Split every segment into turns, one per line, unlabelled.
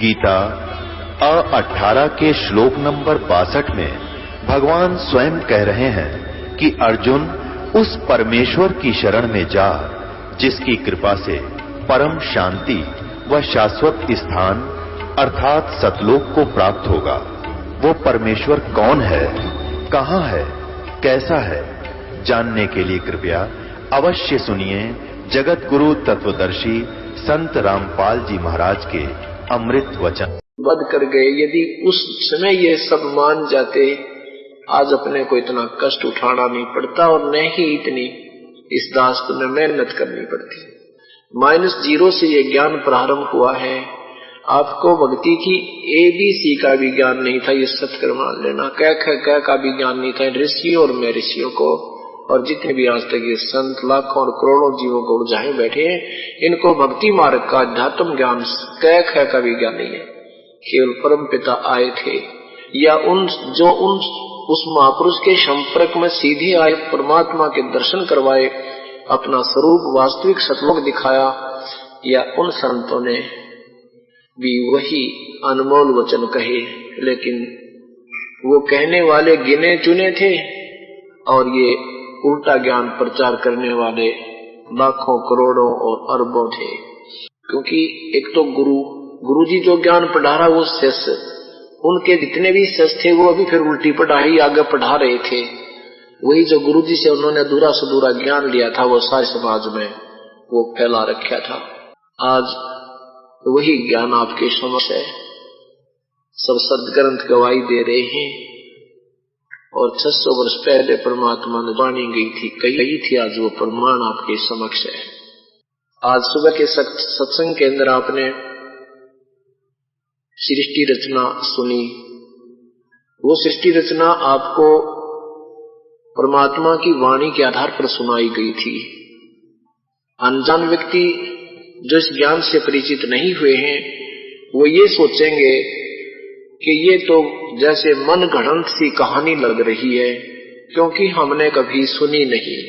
गीता 18 के श्लोक नंबर 62 में भगवान स्वयं कह रहे हैं कि अर्जुन उस परमेश्वर की शरण में जा जिसकी कृपा से परम शांति व शाश्वत स्थान अर्थात सतलोक को प्राप्त होगा। वो परमेश्वर कौन है, कहां है, कैसा है, जानने के लिए कृपया अवश्य सुनिए जगत गुरु तत्वदर्शी संत रामपाल जी महाराज के अमृत वचन।
बद कर गए। यदि उस समय ये सब मान जाते, आज अपने को इतना कष्ट उठाना नहीं पड़ता और न ही इतनी इस दास में मेहनत करनी पड़ती। -0 से ये ज्ञान प्रारंभ हुआ है। आपको भक्ति की ABC का भी ज्ञान नहीं था, ये सत्कर मान लेना। क का भी ज्ञान नहीं था ऋषियों और मैं ऋषियों को, और जितने भी आज तक ये संत लाखों और करोड़ों जीवों को उलझाए बैठे हैं, इनको भक्ति मार्ग का अध्यात्म ज्ञान क का भी ज्ञान नहीं है। केवल परम पिता आए थे या उस महापुरुष के संपर्क में सीधे आए, परमात्मा के दर्शन करवाए, अपना स्वरूप वास्तविक सतलोक दिखाया, या उन संतों ने भी वही अनमोल वचन कहे, लेकिन वो कहने वाले गिने चुने थे और ये उल्टा ज्ञान प्रचार करने वाले लाखों करोड़ों और अरबों थे। क्योंकि एक तो गुरु जी जो ज्ञान पढ़ा रहा, वो शिष्य, उनके जितने भी शिष्य थे वो अभी फिर उल्टी पढ़ाई आगे पढ़ा रहे थे। वही जो गुरु जी से उन्होंने अधूरा से अधूरा ज्ञान लिया था, वो सारे समाज में वो फैला रखा था। आज वही ज्ञान आपके समक्ष है। सब सदग्रंथ गवाही दे रहे हैं, और 600 वर्ष पहले परमात्मा ने वाणी गई थी, कही थी, आज वो प्रमाण आपके समक्ष है। आज सुबह के सत्संग के अंदर आपने सृष्टि रचना सुनी। वो सृष्टि रचना आपको परमात्मा की वाणी के आधार पर सुनाई गई थी। अनजान व्यक्ति जो इस ज्ञान से परिचित नहीं हुए हैं, वो ये सोचेंगे कि ये तो जैसे मन गढ़ंत सी कहानी लग रही है, क्योंकि हमने कभी सुनी नहीं,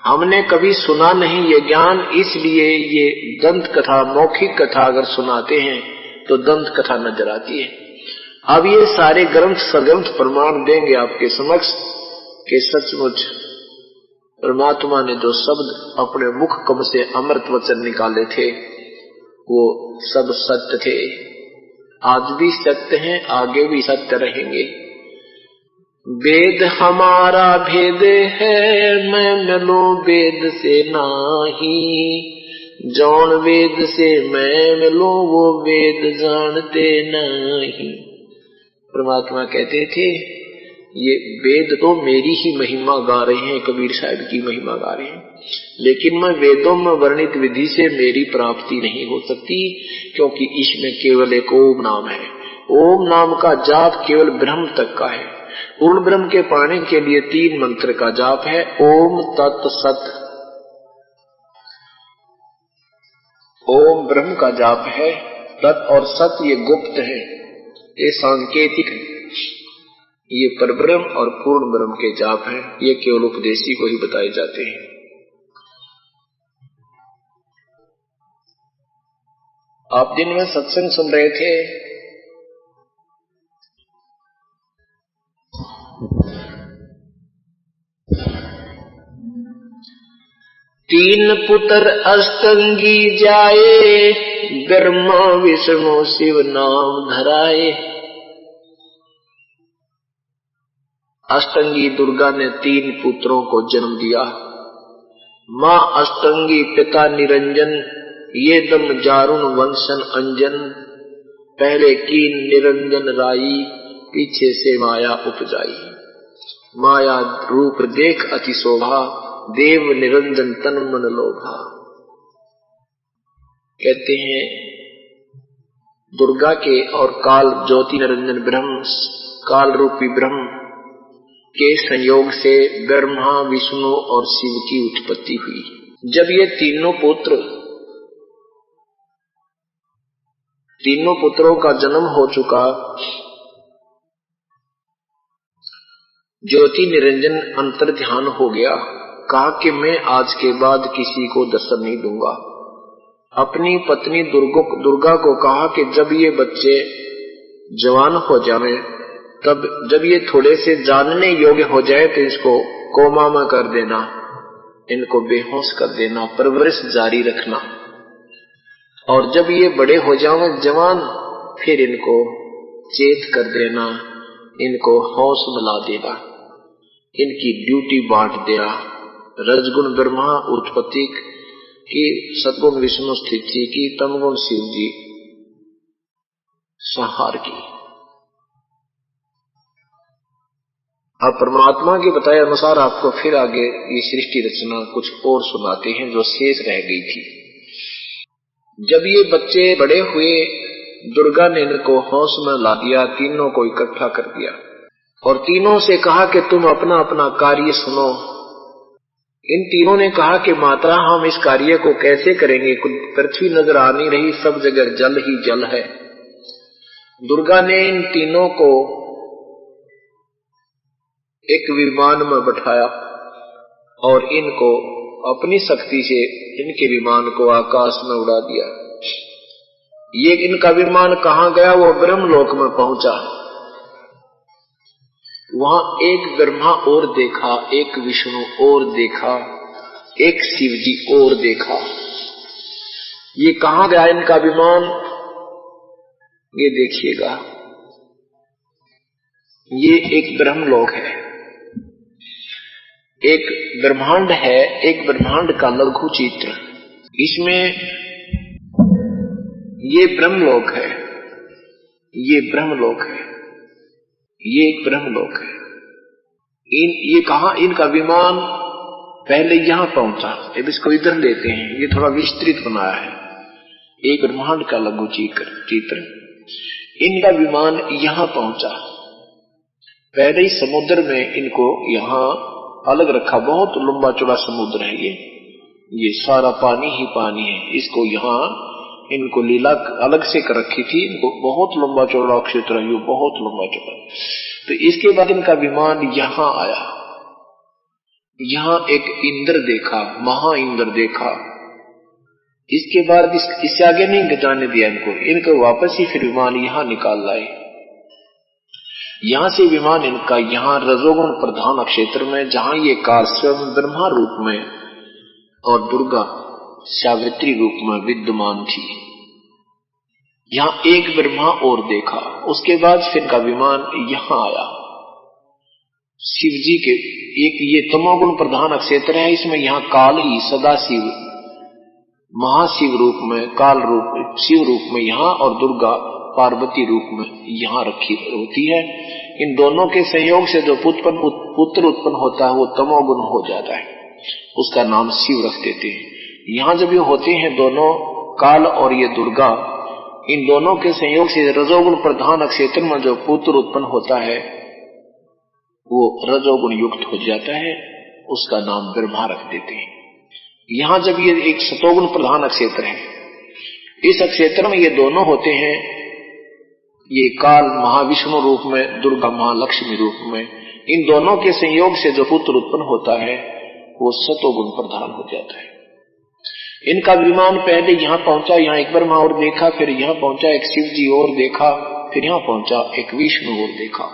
हमने कभी सुना नहीं ये ज्ञान, इसलिए ये दंत कथा, मौखिक कथा अगर सुनाते हैं तो दंत कथा नजर आती है। अब ये सारे ग्रंथ सग्रंथ प्रमाण देंगे आपके समक्ष कि सचमुच परमात्मा ने जो शब्द अपने मुख कब से अमृत वचन निकाले थे, वो सब सत्य थे, आज भी सत्य हैं, आगे भी सत्य रहेंगे। वेद हमारा भेद है, मैं मिलूं वेद से नाही, जौन वेद से मैं मिलूं वो वेद जानते नहीं। परमात्मा कहते थे ये वेद तो मेरी ही महिमा गा रहे हैं, कबीर साहब की महिमा गा रहे हैं, लेकिन मैं वेदों में वर्णित विधि से मेरी प्राप्ति नहीं हो सकती, क्योंकि इसमें केवल एक ओम नाम है। ओम नाम का जाप केवल ब्रह्म तक का है। पूर्ण ब्रह्म के पाने के लिए 3 मंत्र का जाप है, ओम तत् सत। ओम ब्रह्म का जाप है, तत् और सत ये गुप्त है, ये सांकेतिक है, ये परब्रह्म और पूर्ण ब्रह्म के जाप हैं, ये केवल उपदेशी को ही बताए जाते हैं। आप दिन में सत्संग सुन रहे थे, तीन पुत्र अष्टंगी जाए, ब्रह्मा विष्णु शिव नाम धराए। अष्टंगी दुर्गा ने 3 पुत्रों को जन्म दिया। माँ अष्टंगी, पिता निरंजन, ये दम जारुण वंशन अंजन। पहले कीन निरंजन राई, पीछे से माया उपजाई। माया रूप देख अति शोभा, देव निरंजन तन मन लोभा। कहते हैं दुर्गा के और काल ज्योति निरंजन ब्रह्म, काल रूपी ब्रह्म के संयोग से ब्रह्मा विष्णु और शिव की उत्पत्ति हुई। जब ये तीनों पुत्रों का जन्म हो चुका, ज्योति निरंजन अंतर ध्यान हो गया, कहा कि मैं आज के बाद किसी को दर्शन नहीं दूंगा। अपनी पत्नी दुर्गा को कहा कि जब ये बच्चे जवान हो जाएं, तब जब ये थोड़े से जानने योग्य हो जाए तो इसको कोमा में कर देना, इनको बेहोश कर देना, परवरिश जारी रखना, और जब ये बड़े हो जाएं जवान, फिर इनको चेत कर देना, इनको होश मिला देना, इनकी ड्यूटी बांट देना। रजगुण ब्रह्मा उत्पत्ति की, सद्गुण विष्णु स्थिति की, तमगुण शिव जी संहार की। अब परमात्मा के बताए अनुसार आपको फिर आगे ये सृष्टि रचना कुछ और सुनाते हैं जो शेष रह गई थी। जब ये बच्चे बड़े हुए, दुर्गा ने इनको होश में ला दिया, तीनों को इकट्ठा कर दिया और तीनों से कहा कि तुम अपना अपना कार्य सुनो। इन तीनों ने कहा कि माता, हम इस कार्य को कैसे करेंगे, पृथ्वी नजर आ नहीं रही, सब जगह जल ही जल है। दुर्गा ने इन तीनों को एक विमान में बैठाया और इनको अपनी शक्ति से इनके विमान को आकाश में उड़ा दिया। ये इनका विमान कहां गया? वो ब्रह्मलोक में पहुंचा। वहां एक ब्रह्मा और देखा, एक विष्णु और देखा, एक शिव जी और देखा। ये कहां गया इनका विमान? ये देखिएगा, ये एक ब्रह्मलोक है, एक ब्रह्मांड है, एक ब्रह्मांड का लघु चित्र। इसमें ये ब्रह्मलोक है, ये ब्रह्मलोक है, ये एक ब्रह्मलोक है। ये कहा इनका विमान पहले यहां पहुंचा। अब इसको इधर लेते हैं, ये थोड़ा विस्तृत बनाया है, एक ब्रह्मांड का लघु चित्र। इनका विमान यहां पहुंचा, पहले ही समुद्र में इनको यहां अलग रखा। बहुत लंबा चौड़ा समुद्र है ये सारा पानी ही पानी है। इसको यहां इनको लीला अलग से कर रखी थी। इनको बहुत लंबा चौड़ा क्षेत्र है, बहुत लंबा चौड़ा। तो इसके बाद इनका विमान यहां आया, यहां एक इंद्र देखा, महा इंद्र देखा। इसके बाद इससे आगे नहीं जाने दिया इनको वापस ही फिर विमान यहां निकाल लाए। यहां से विमान इनका यहां रजोगुण प्रधान क्षेत्र में, जहां ये काल स्वयं ब्रह्मा रूप में और दुर्गा सावित्री रूप में विद्यमान थी, यहां एक ब्रह्मा और देखा। उसके बाद फिर का विमान यहां आया शिव जी के, एक ये तमोगुण प्रधान क्षेत्र है, इसमें यहां काल ही सदा शिव महाशिव रूप में, काल रूप शिव रूप में यहां, और दुर्गा पार्वती रूप में यहां रखी होती है। इन दोनों के संयोग से जो पुत्र उत्पन्न होता है वो तमोगुण हो जाता है, उसका नाम शिव रख देते हैं। यहां जब ये होते हैं दोनों, काल और ये दुर्गा, इन दोनों के संयोग से रजोगुण प्रधान क्षेत्र में जो पुत्र उत्पन्न होता है वो रजोगुण युक्त हो जाता है, उसका नाम ब्रह्मा रख देते हैं। यहां जब ये एक सतोगुण प्रधान क्षेत्र है, इस क्षेत्र में ये दोनों होते हैं, ये काल महाविष्णु रूप में, दुर्गा महालक्ष्मी रूप में। इन दोनों के संयोग से जो पुत्र उत्पन्न होता है वो सतोगुण प्रधान हो जाता है। इनका विमान पहले यहां पहुंचा, यहां एक ब्रह्मा और देखा, फिर यहां पहुंचा एक शिव जी और देखा, फिर यहां पहुंचा एक विष्णु और देखा।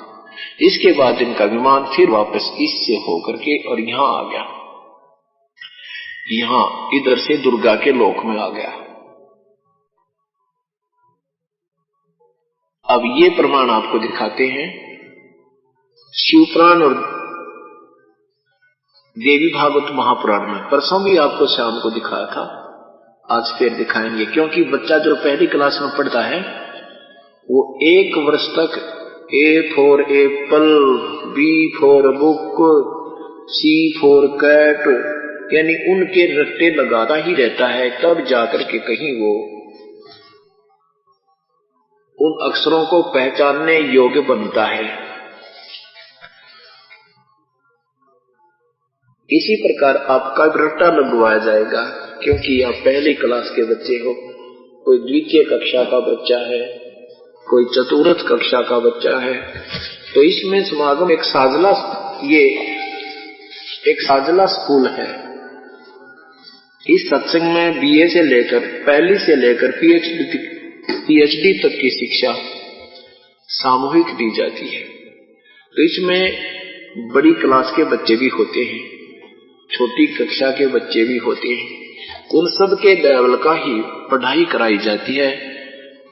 इसके बाद इनका विमान फिर वापस इससे होकर के और यहां आ गया, यहां इधर से दुर्गा के लोक में आ गया। अब ये प्रमाण आपको दिखाते हैं शिवपुराण और देवी भागवत महापुराण में। परसों भी आपको शाम को दिखाया था, आज फिर दिखाएंगे, क्योंकि बच्चा जो पहली क्लास में पढ़ता है वो 1 वर्ष तक A for apple, B for book, C for cat, यानी उनके रट्टे लगाता ही रहता है, तब जाकर के कहीं वो उन अक्षरों को पहचानने योग्य बनता है। इसी प्रकार आपका रट्टा लगवाया जाएगा, क्योंकि आप पहली क्लास के बच्चे हो, कोई द्वितीय कक्षा का बच्चा है, कोई चतुर्थ कक्षा का बच्चा है। तो इसमें समागम एक साजला, ये एक साजला स्कूल है, इस सत्संग में बीए से लेकर पहली से लेकर पीएचडी तक की शिक्षा सामूहिक दी जाती है। तो इसमें बड़ी क्लास के बच्चे भी होते हैं, छोटी कक्षा के बच्चे भी होते हैं, उन सब के लेवल का ही पढ़ाई कराई जाती है,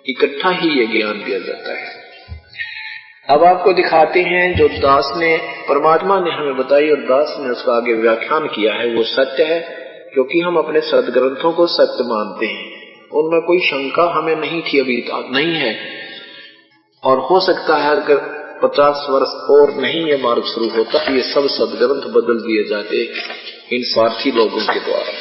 इकट्ठा ही ये ज्ञान दिया जाता है। अब आपको दिखाते हैं जो दास ने, परमात्मा ने हमें बताई और दास ने उसका आगे व्याख्यान किया है, वो सत्य है, क्योंकि हम अपने सदग्रंथों को सत्य मानते हैं, उनमें कोई शंका हमें नहीं थी, अभी नहीं है, और हो सकता है अगर 50 वर्ष और नहीं ये मार्ग शुरू होता, ये सब सदग्रंथ बदल दिए जाते इन स्वार्थी लोगों के द्वारा।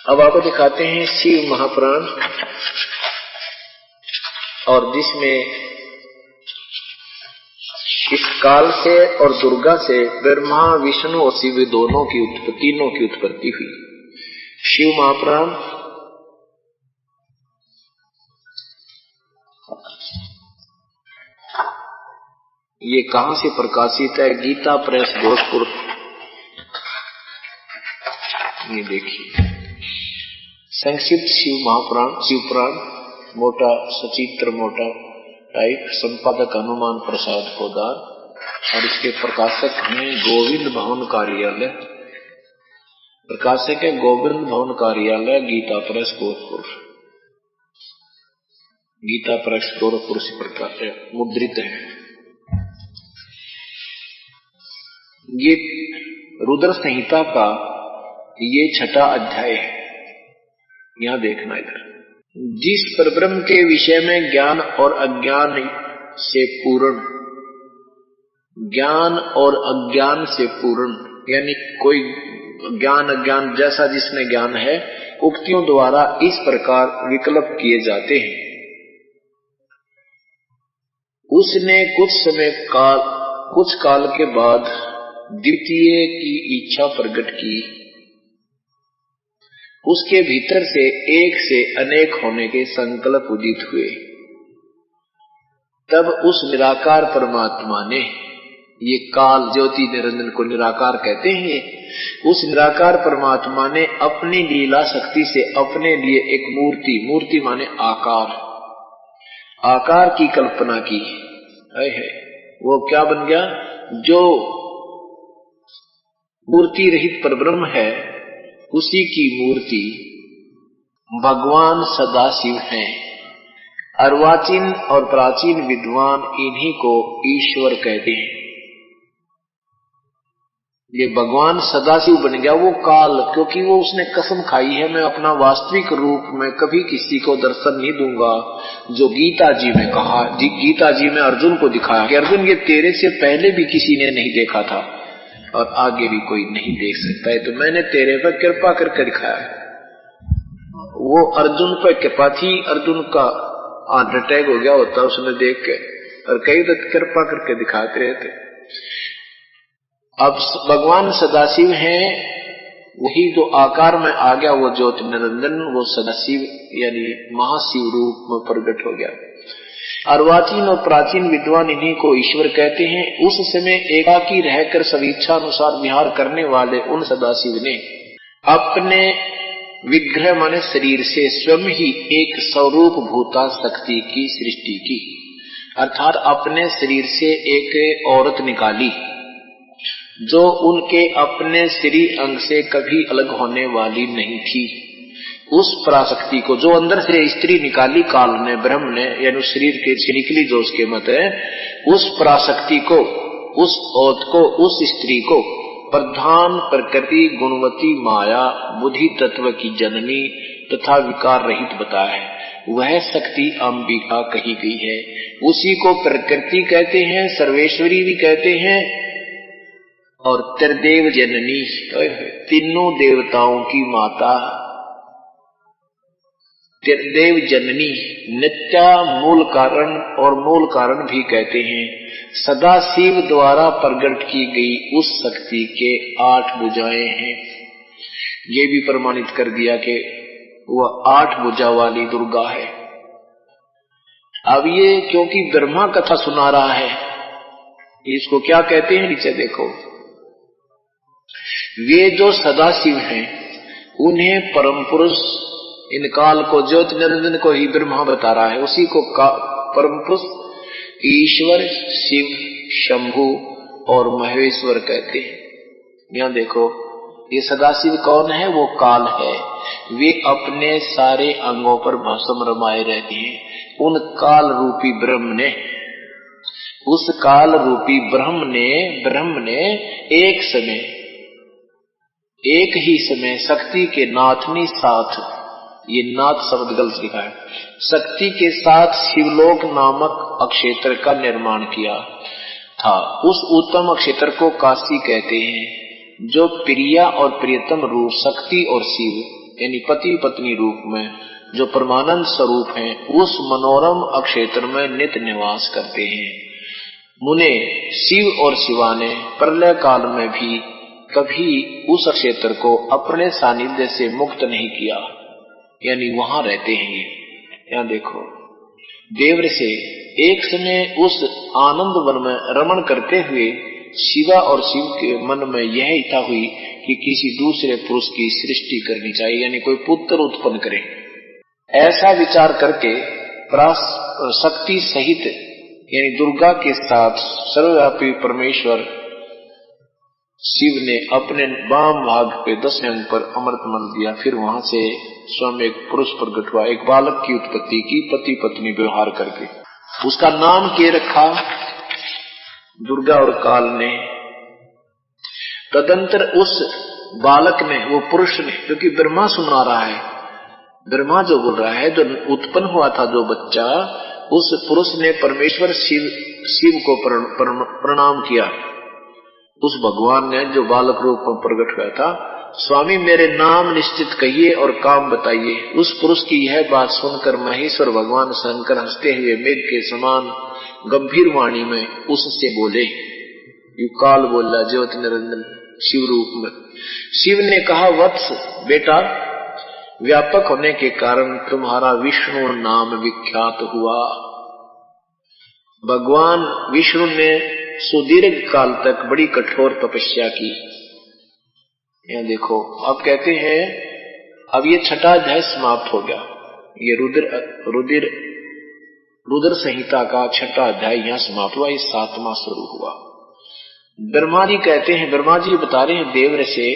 अब आपको दिखाते हैं शिव महापुराण, और जिसमें इस काल से और दुर्गा से ब्रह्मा विष्णु और शिव दोनों की तीनों की उत्पत्ति हुई। शिव महापुराण ये कहां से प्रकाशित है? गीता प्रेस गोरखपुर। ये देखिए संक्षिप्त शिव महापुराण, शिव पुराण, मोटा सचित्र मोटा टाइप, संपादक हनुमान प्रसाद पोदार, और इसके प्रकाशक हैं गोविंद भवन कार्यालय, प्रकाशक है गोविंद भवन कार्यालय, गीता प्रेस गोरखपुर। गीता प्रेस गोरखपुर से प्रकाशित मुद्रित है। ये रुद्र संहिता का ये 6वां अध्याय है। यहां देखना इधर, जिस परब्रह्म के विषय में ज्ञान और अज्ञान से पूर्ण, ज्ञान और अज्ञान से पूर्ण, यानी कोई ज्ञान अज्ञान जैसा जिसमें ज्ञान है, उक्तियों द्वारा इस प्रकार विकल्प किए जाते हैं। उसने कुछ काल के बाद द्वितीय की इच्छा प्रकट की, उसके भीतर से एक से अनेक होने के संकल्प उदित हुए। तब उस निराकार परमात्मा ने, ये काल ज्योति निरंजन को निराकार कहते हैं, उस निराकार परमात्मा ने अपनी लीला शक्ति से अपने लिए एक मूर्ति माने आकार की कल्पना की है। वो क्या बन गया? जो मूर्ति रहित परब्रह्म है, उसी की मूर्ति भगवान सदाशिव हैं। अर्वाचीन और प्राचीन विद्वान इन्हीं को ईश्वर कहते हैं। ये भगवान सदाशिव बन गया वो काल, क्योंकि वो उसने कसम खाई है, मैं अपना वास्तविक रूप में कभी किसी को दर्शन नहीं दूंगा। जो गीता जी में कहा, गीता जी में अर्जुन को दिखाया कि अर्जुन ये तेरे से पहले भी किसी ने नहीं देखा था और आगे भी कोई नहीं देख सकता है, तो मैंने तेरे पर कृपा करके दिखाया है। वो अर्जुन पर कृपा थी, अर्जुन का हार्ट अटैक हो गया होता उसने देख के, और कई तो कृपा करके दिखाते रहते। अब भगवान सदाशिव हैं, वही जो आकार में आ गया वो ज्योति निरंजन, वो सदाशिव यानी महाशिव रूप में प्रकट हो गया। अर्वाचीन और प्राचीन विद्वान इन्हीं को ईश्वर कहते हैं। उस समय एकाकी रहकर स्वेच्छा अनुसार विहार करने वाले उन सदाशिव ने अपने विग्रह माने शरीर से स्वयं ही एक स्वरूप भूता शक्ति की सृष्टि की, अर्थात अपने शरीर से एक औरत निकाली जो उनके अपने शरीर अंग से कभी अलग होने वाली नहीं थी। उस पराशक्ति को जो अंदर से स्त्री निकाली काल ने, ब्रह्म ने, यानी शरीर के से निकली जो उसके मत है, उस पराशक्ति को, उस औरत को, उस स्त्री को प्रधान प्रकृति गुणवती माया बुद्धि तत्व की जननी तथा विकार रहित बताया है। वह शक्ति अंबिका कही गई है। उसी को प्रकृति कहते हैं, सर्वेश्वरी भी कहते हैं, और त्रिदेव जननी, तीनों देवताओं की माता, त्रिदेव जननी, नित्या मूल कारण और मूल कारण भी कहते हैं। सदाशिव द्वारा प्रकट की गई उस शक्ति के 8 भुजाएं हैं। ये भी प्रमाणित कर दिया कि वह 8 भुजा वाली दुर्गा है। अब ये क्योंकि ब्रह्मा कथा सुना रहा है, इसको क्या कहते हैं नीचे देखो, वे जो सदाशिव हैं उन्हें परम पुरुष, इन काल को ज्योति निरंजन को ही ब्रह्मा बता रहा है, उसी को परम पुरुष ईश्वर, शिव, शंभु और महेश्वर कहते हैं। यहाँ देखो, ये सदाशिव कौन है? वो काल है। वे अपने सारे अंगों पर भस्म रमाए रहते हैं। उन काल रूपी ब्रह्म ने, उस काल रूपी ब्रह्म ने एक समय, एक ही समय शक्ति के नाथनी साथ, ये नाथ शब्द गलत लिखा है, शक्ति के साथ शिवलोक नामक अक्षेत्र का निर्माण किया था। उस उत्तम अक्षेत्र को काशी कहते हैं, जो प्रिया और प्रियतम रूप शक्ति और शिव यानी पति पत्नी रूप में जो परमानंद स्वरूप हैं, उस मनोरम अक्षेत्र में नित्य निवास करते हैं। मुने शिव और शिवा ने प्रलय काल में भी कभी उस क्षेत्र को अपने सानिध्य से मुक्त नहीं किया, यानी वहां रहते हैं ये। यहाँ देखो, देवर से एक समय उस आनंद वन में रमण करते हुए शिवा और शिव के मन में यह इच्छा हुई कि किसी दूसरे पुरुष की सृष्टि करनी चाहिए, यानी कोई पुत्र उत्पन्न करे। ऐसा विचार करके शक्ति सहित यानी दुर्गा के साथ सर्वव्यापी परमेश्वर शिव ने अपने वाम भाग पे 10वें अंग पर अमृत मल दिया। फिर वहां से स्वयं एक पुरुष प्रकट हुआ, एक बालक की उत्पत्ति की पति पत्नी व्यवहार करके। उसका नाम के रखा दुर्गा और काल ने। तदंतर उस बालक ने, वो पुरुष ने, क्योंकि ब्रह्मा सुना रहा है, ब्रह्मा जो बोल रहा है, जो उत्पन्न हुआ था जो बच्चा, उस पुरुष ने परमेश्वर शिव को प्रणाम किया। उस भगवान ने जो बालक रूप में प्रकट हुआ था, स्वामी मेरे नाम निश्चित कहिए और काम बताइए। उस पुरुष की यह बात सुनकर महेश्वर भगवान शंकर हंसते हुए मेघ के समान गंभीर वाणी में उससे बोले, यू काल बोला ज्योति निरंजन शिव रूप में। शिव ने कहा, वत्स बेटा, व्यापक होने के कारण तुम्हारा विष्णु नाम विख्यात हुआ। भगवान विष्णु ने सुदीर्घ काल तक बड़ी कठोर तपस्या की। यहाँ देखो, अब कहते हैं, अब ये 6वां अध्याय समाप्त हो गया। ये रुद्र संहिता का 6वां अध्याय यहाँ समाप्त हुआ, ये 7वां शुरू हुआ। ब्रह्मा जी कहते हैं, ब्रह्मा जी बता रहे हैं देवर से,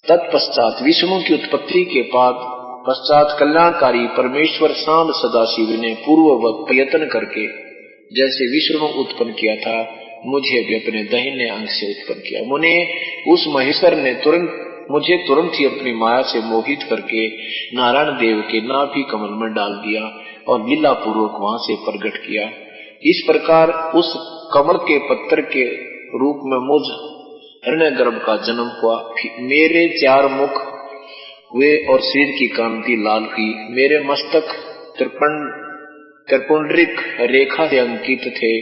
तत्पश्चात विष्णु की उत्पत्ति के पश्चात कल्याणकारी परमेश्वर सांब सदाशिव ने पूर्ववत प्रयत्न करके जैसे विष्णु उत्पन्न किया था, मुझे भी अपने दाहिने अंग से उत्पन्न किया। मुने उस महेश्वर ने मुझे तुरंत ही अपनी माया से मोहित करके नारायण देव के नाभि कमल में डाल दिया और लीला पूर्वक वहां से प्रकट किया। इस प्रकार उस कमल के पत्थर के रूप में मुझ हिरण्य गर्भ का जन्म हुआ। मेरे 4 मुख हुए और शरीर की कांति लाल हुई। मेरे मस्तक त्रिपुंड्रिक रेखा से अंकित थे।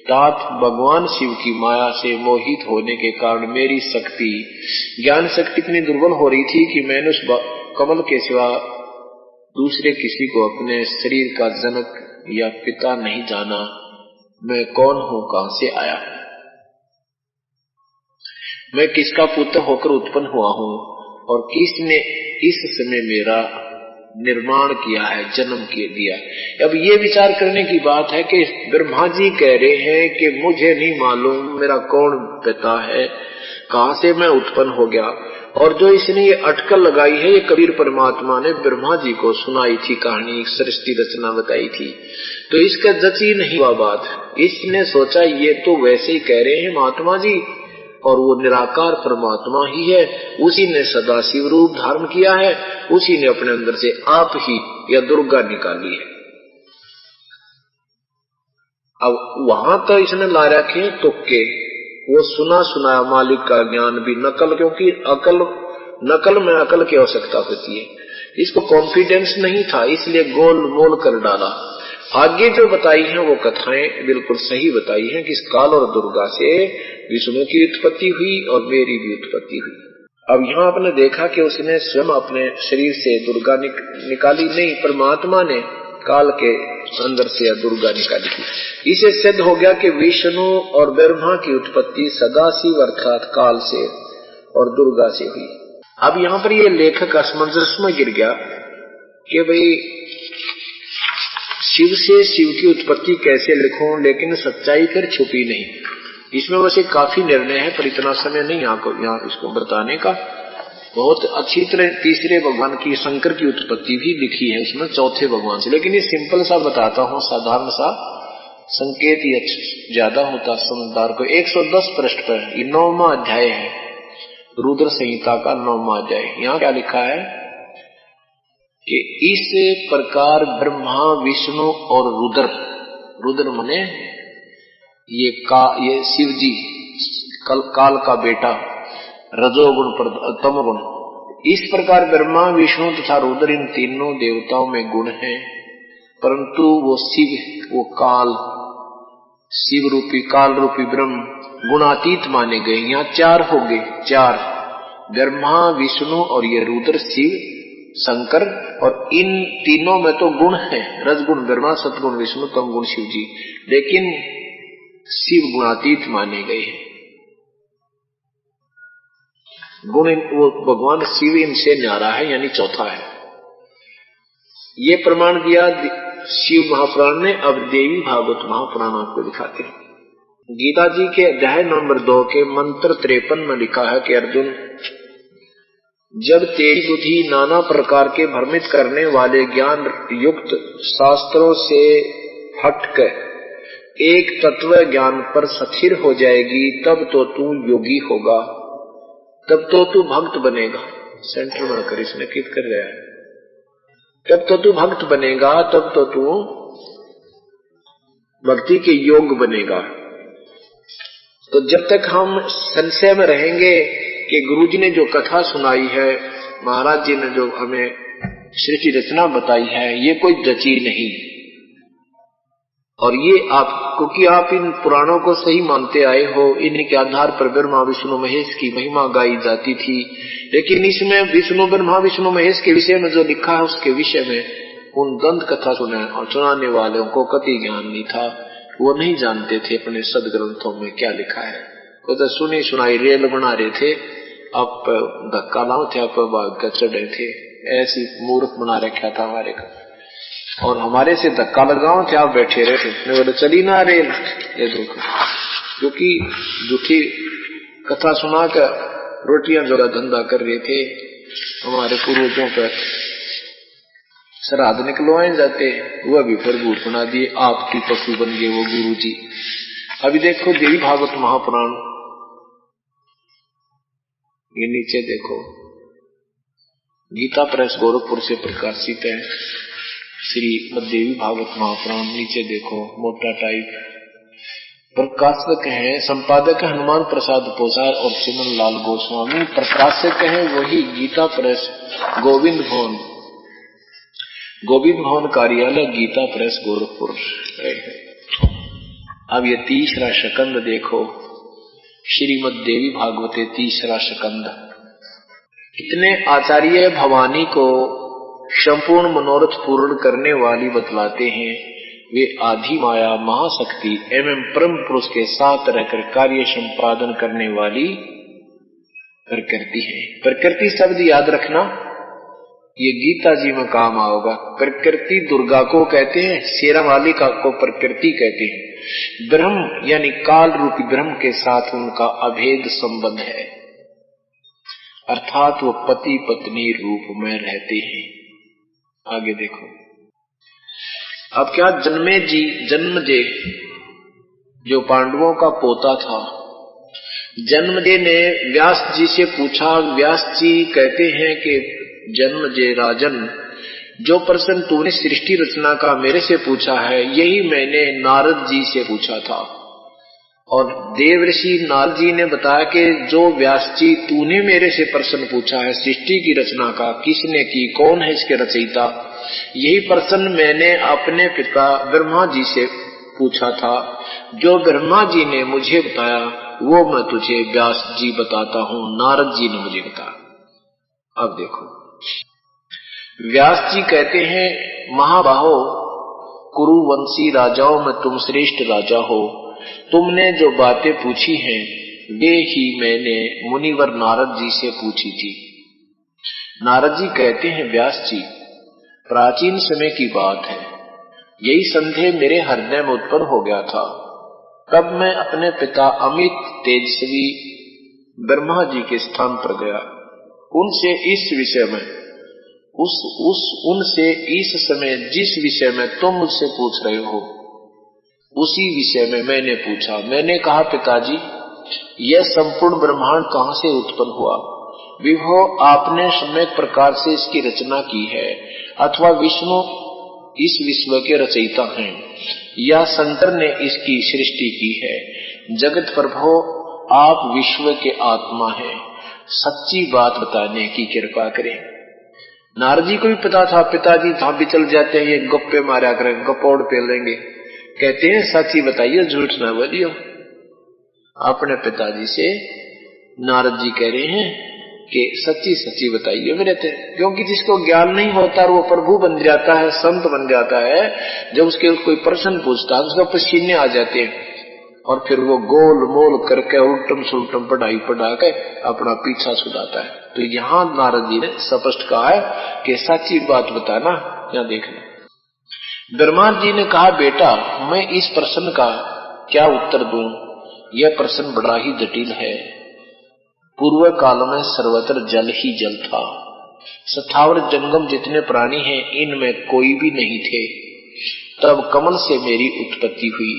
तात भगवान शिव की माया से मोहित होने के कारण मेरी शक्ति, ज्ञान शक्ति इतनी दुर्बल हो रही थी कि मैंने उस कमल के सिवा दूसरे किसी को अपने शरीर का जनक या पिता नहीं जाना। मैं कौन हूँ, कहां से आया, मैं किसका पुत्र होकर उत्पन्न हुआ हूँ और किसने इस समय मेरा निर्माण किया है, जन्म दिया। अब ये विचार करने की बात है कि ब्रह्मा जी कह रहे हैं कि मुझे नहीं मालूम मेरा कौन पिता है, कहां से मैं उत्पन्न हो गया। और जो इसने ये अटकल लगाई है, ये कबीर परमात्मा ने ब्रह्मा जी को सुनाई थी कहानी, सृष्टि रचना बताई थी, तो इसका जची नहीं हुआ बात। इसने सोचा ये तो वैसे ही कह रहे हैं महात्मा जी, और वो निराकार परमात्मा ही है, उसी ने सदाशिव रूप धारण किया है, उसी ने अपने अंदर से आप ही या दुर्गा निकाली है। अब वहां तो इसने ला रखे तुक्के, वो सुना सुनाया मालिक का ज्ञान भी नकल, क्योंकि नकल में अकल की आवश्यकता होती है। इसको कॉन्फिडेंस नहीं था, इसलिए गोल मोल कर डाला। आगे जो बताई हैं वो कथाएं बिल्कुल सही बताई हैं कि इस काल और दुर्गा से विष्णु की उत्पत्ति हुई और मेरी भी उत्पत्ति हुई। अब यहाँ आपने देखा कि उसने स्वयं अपने शरीर से दुर्गा निकाली नहीं, परमात्मा ने काल के अंदर से या दुर्गा निकाली थी। इसे सिद्ध हो गया कि विष्णु और ब्रह्मा की उत्पत्ति सदाशिव अर्थात काल से और दुर्गा से हुई। अब यहाँ पर ये लेखक असमंजस में गिर गया कि भाई शिव से शिव की उत्पत्ति कैसे लिखूं, लेकिन सच्चाई फिर छुपी नहीं। इसमें वैसे काफी निर्णय है, पर इतना समय नहीं यहाँ इसको बताने का। बहुत अच्छी तरह तीसरे भगवान की शंकर की उत्पत्ति भी लिखी है उसमें, चौथे भगवान से। लेकिन ये सिंपल सा बताता हूँ, साधारण सा, संकेत ही ज्यादा होता समझदार को। 110 पृष्ठ पर ये 9वां अध्याय है, रुद्र संहिता का 9वां अध्याय। यहाँ क्या लिखा है कि इस प्रकार ब्रह्मा विष्णु और रुद्र माने ये शिव जी काल का बेटा, रजोगुण तमोगुण, इस प्रकार ब्रह्मा विष्णु तथा रुद्र इन तीनों देवताओं में गुण हैं, परंतु वो शिव, वो काल, शिव रूपी काल रूपी ब्रह्म गुणातीत माने गए। यहाँ 4 हो गए, 4 ब्रह्मा विष्णु और ये रुद्र शिव शंकर, और इन तीनों में तो गुण है, रजगुण ब्रह्मा, सतगुण विष्णु, तमगुण शिव जी, लेकिन शिव गुणातीत माने गए हैं। गुण वो भगवान शिव इनसे न्यारा है, यानी चौथा है। ये प्रमाण दिया शिव महापुराण ने। अब देवी भागवत महापुराण आपको दिखाते हैं। गीता जी के अध्याय नंबर 2 के मंत्र 53 में लिखा है कि अर्जुन, जब तेरी बुद्धि नाना प्रकार के भ्रमित करने वाले ज्ञान युक्त शास्त्रों से हटकर एक तत्व ज्ञान पर स्थिर हो जाएगी, तब तो तू योगी होगा, तब तो तू भक्त बनेगा। सेंटर बनाकर इसने कित कर रहा है, तब तो तू भक्त बनेगा, तब तो तू भक्ति के योग बनेगा। तो जब तक हम संशय में रहेंगे कि गुरुजी ने जो कथा सुनाई है, महाराज जी ने जो हमें सृष्टि रचना बताई है, ये कोई रची नहीं, और ये क्योंकि आप इन पुराणों को सही मानते आए हो, इन्हीं के आधार पर ब्रह्मा विष्णु महेश की महिमा गाई जाती थी। लेकिन इसमें विष्णु ब्रह्मा विष्णु महेश के विषय में जो लिखा है, उसके विषय में उन दंत कथा सुनाने वालों को कति ज्ञान नहीं था। वो नहीं जानते थे अपने सदग्रंथों में क्या लिखा है। वो तो सुनी सुनाई रेल बना रहे थे, अब धक्का लाओ थे, अब भाग चढ़े थे, ऐसी मूर्ख बना रखा था हमारे का। और हमारे से धक्का लगाओ थे, आप बैठे रहे थे, बोले चली ना रेल। ये देखो, क्योंकि झूठी कथा सुनाकर रोटियां जो धंधा कर रहे थे, हमारे पूर्वजों पर श्राद्ध निकलवाए जाते, वह भी फिर भूत बना दिए, आपकी पशु बन गए वो गुरु जी। अभी देखो देवी भागवत महापुराण, ये नीचे देखो, गीता प्रेस गोरखपुर से प्रकाशित है श्री देवी भागवत महापुराण। नीचे देखो मोटा टाइप, प्रकाशक है, संपादक है हनुमान प्रसाद पोसार और चिमन लाल गोस्वामी, प्रकाशक है वही गीता प्रेस गोविंद भवन कार्यालय गीता प्रेस गोरखपुर है। अब ये तीसरा स्कंद देखो, श्रीमद देवी भागवते तीसरा स्कंद। इतने आचार्य भवानी को संपूर्ण मनोरथ पूर्ण करने वाली बतलाते हैं। वे आदि माया महाशक्ति एवं परम पुरुष के साथ रहकर कार्य संपादन करने वाली प्रकृति है। प्रकृति शब्द याद रखना, ये गीता जी में काम आओगा। प्रकृति दुर्गा को कहते हैं, शेरा वाली को प्रकृति कहते हैं। ब्रह्म यानी काल रूपी ब्रह्म के साथ उनका अभेद संबंध है, अर्थात वो पति पत्नी रूप में रहते हैं। आगे देखो, अब क्या जन्मजय जो पांडवों का पोता था, जन्मजय ने व्यास जी से पूछा। व्यास जी कहते हैं कि जन्मजय राजन, जो प्रश्न तूने सृष्टि रचना का मेरे से पूछा है, यही मैंने नारद जी से पूछा था। और देवर्षि नारद जी ने बताया कि जो व्यास जी तूने मेरे से प्रश्न पूछा है सृष्टि की रचना का, किसने की, कौन है इसके रचयिता, यही प्रश्न मैंने अपने पिता ब्रह्मा जी से पूछा था। जो ब्रह्मा जी ने मुझे बताया वो मैं तुझे व्यास जी बताता हूँ, नारद जी ने मुझे बताया। अब देखो, व्यास जी कहते हैं, महाबाहो कुरुवंशी राजाओं में तुम श्रेष्ठ राजा हो। तुमने जो बातें पूछी हैं वे ही मैंने मुनिवर नारद जी से पूछी थी। नारद जी कहते हैं, व्यास जी, प्राचीन समय की बात है, यही संदेह मेरे हृदय में उत्पन्न हो गया था। तब मैं अपने पिता अमित तेजस्वी ब्रह्मा जी के स्थान पर गया। उनसे इस विषय में उनसे इस समय जिस विषय में तुम मुझसे पूछ रहे हो उसी विषय में मैंने पूछा। मैंने कहा, पिताजी, यह संपूर्ण ब्रह्मांड कहां से उत्पन्न हुआ? विभो, आपने सम्यक प्रकार से इसकी रचना की है, अथवा विष्णु इस विश्व के रचयिता हैं, या शंकर ने इसकी सृष्टि की है? जगत प्रभो, आप विश्व के आत्मा हैं, सच्ची बात बताने की कृपा करें। नारद जी को भी पता था पिताजी जहां भी चल जाते हैं ये गप्पे मारा करें, गपोड़ पे लेंगे। कहते हैं, सच्ची बताइए, झूठ ना बोलियो। अपने पिताजी से नारद जी कह रहे हैं कि सच्ची सच्ची बताइए मेरे थे, क्योंकि जिसको ज्ञान नहीं होता वो प्रभु बन जाता है, संत बन जाता है। जब उसके कोई प्रश्न पूछता है उसका पसीने आ जाते हैं और फिर वो गोल मोल करके उल्टम सुल्टम पढ़ाई पढ़ा के अपना पीछा छुड़ाता है। तो यहाँ नारद जी ने स्पष्ट कहा है कि सच्ची बात बताना या देखना। ब्रह्मा जी ने कहा, बेटा, मैं इस प्रश्न का क्या उत्तर दूं? यह प्रश्न बड़ा ही जटिल है। पूर्व काल में सर्वत्र जल ही जल था। स्थावर जंगम जितने प्राणी हैं इनमें कोई भी नहीं थे। तब कमल से मेरी उत्पत्ति हुई।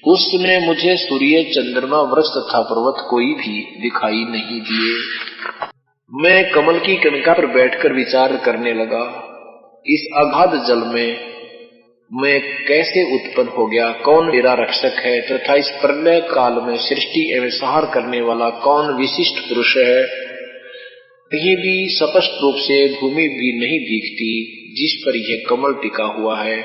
उस समय मुझे सूर्य, चंद्रमा, वृक्ष तथा पर्वत कोई भी दिखाई नहीं दिए। मैं कमल की कणिका पर बैठकर विचार करने लगा, इस अगाध जल में मैं कैसे उत्पन्न हो गया, कौन मेरा रक्षक है, तथा इस प्रलय काल में सृष्टि एवं संहार करने वाला कौन विशिष्ट पुरुष है। कहीं भी स्पष्ट रूप से भूमि भी नहीं दिखती जिस पर यह कमल टिका हुआ है।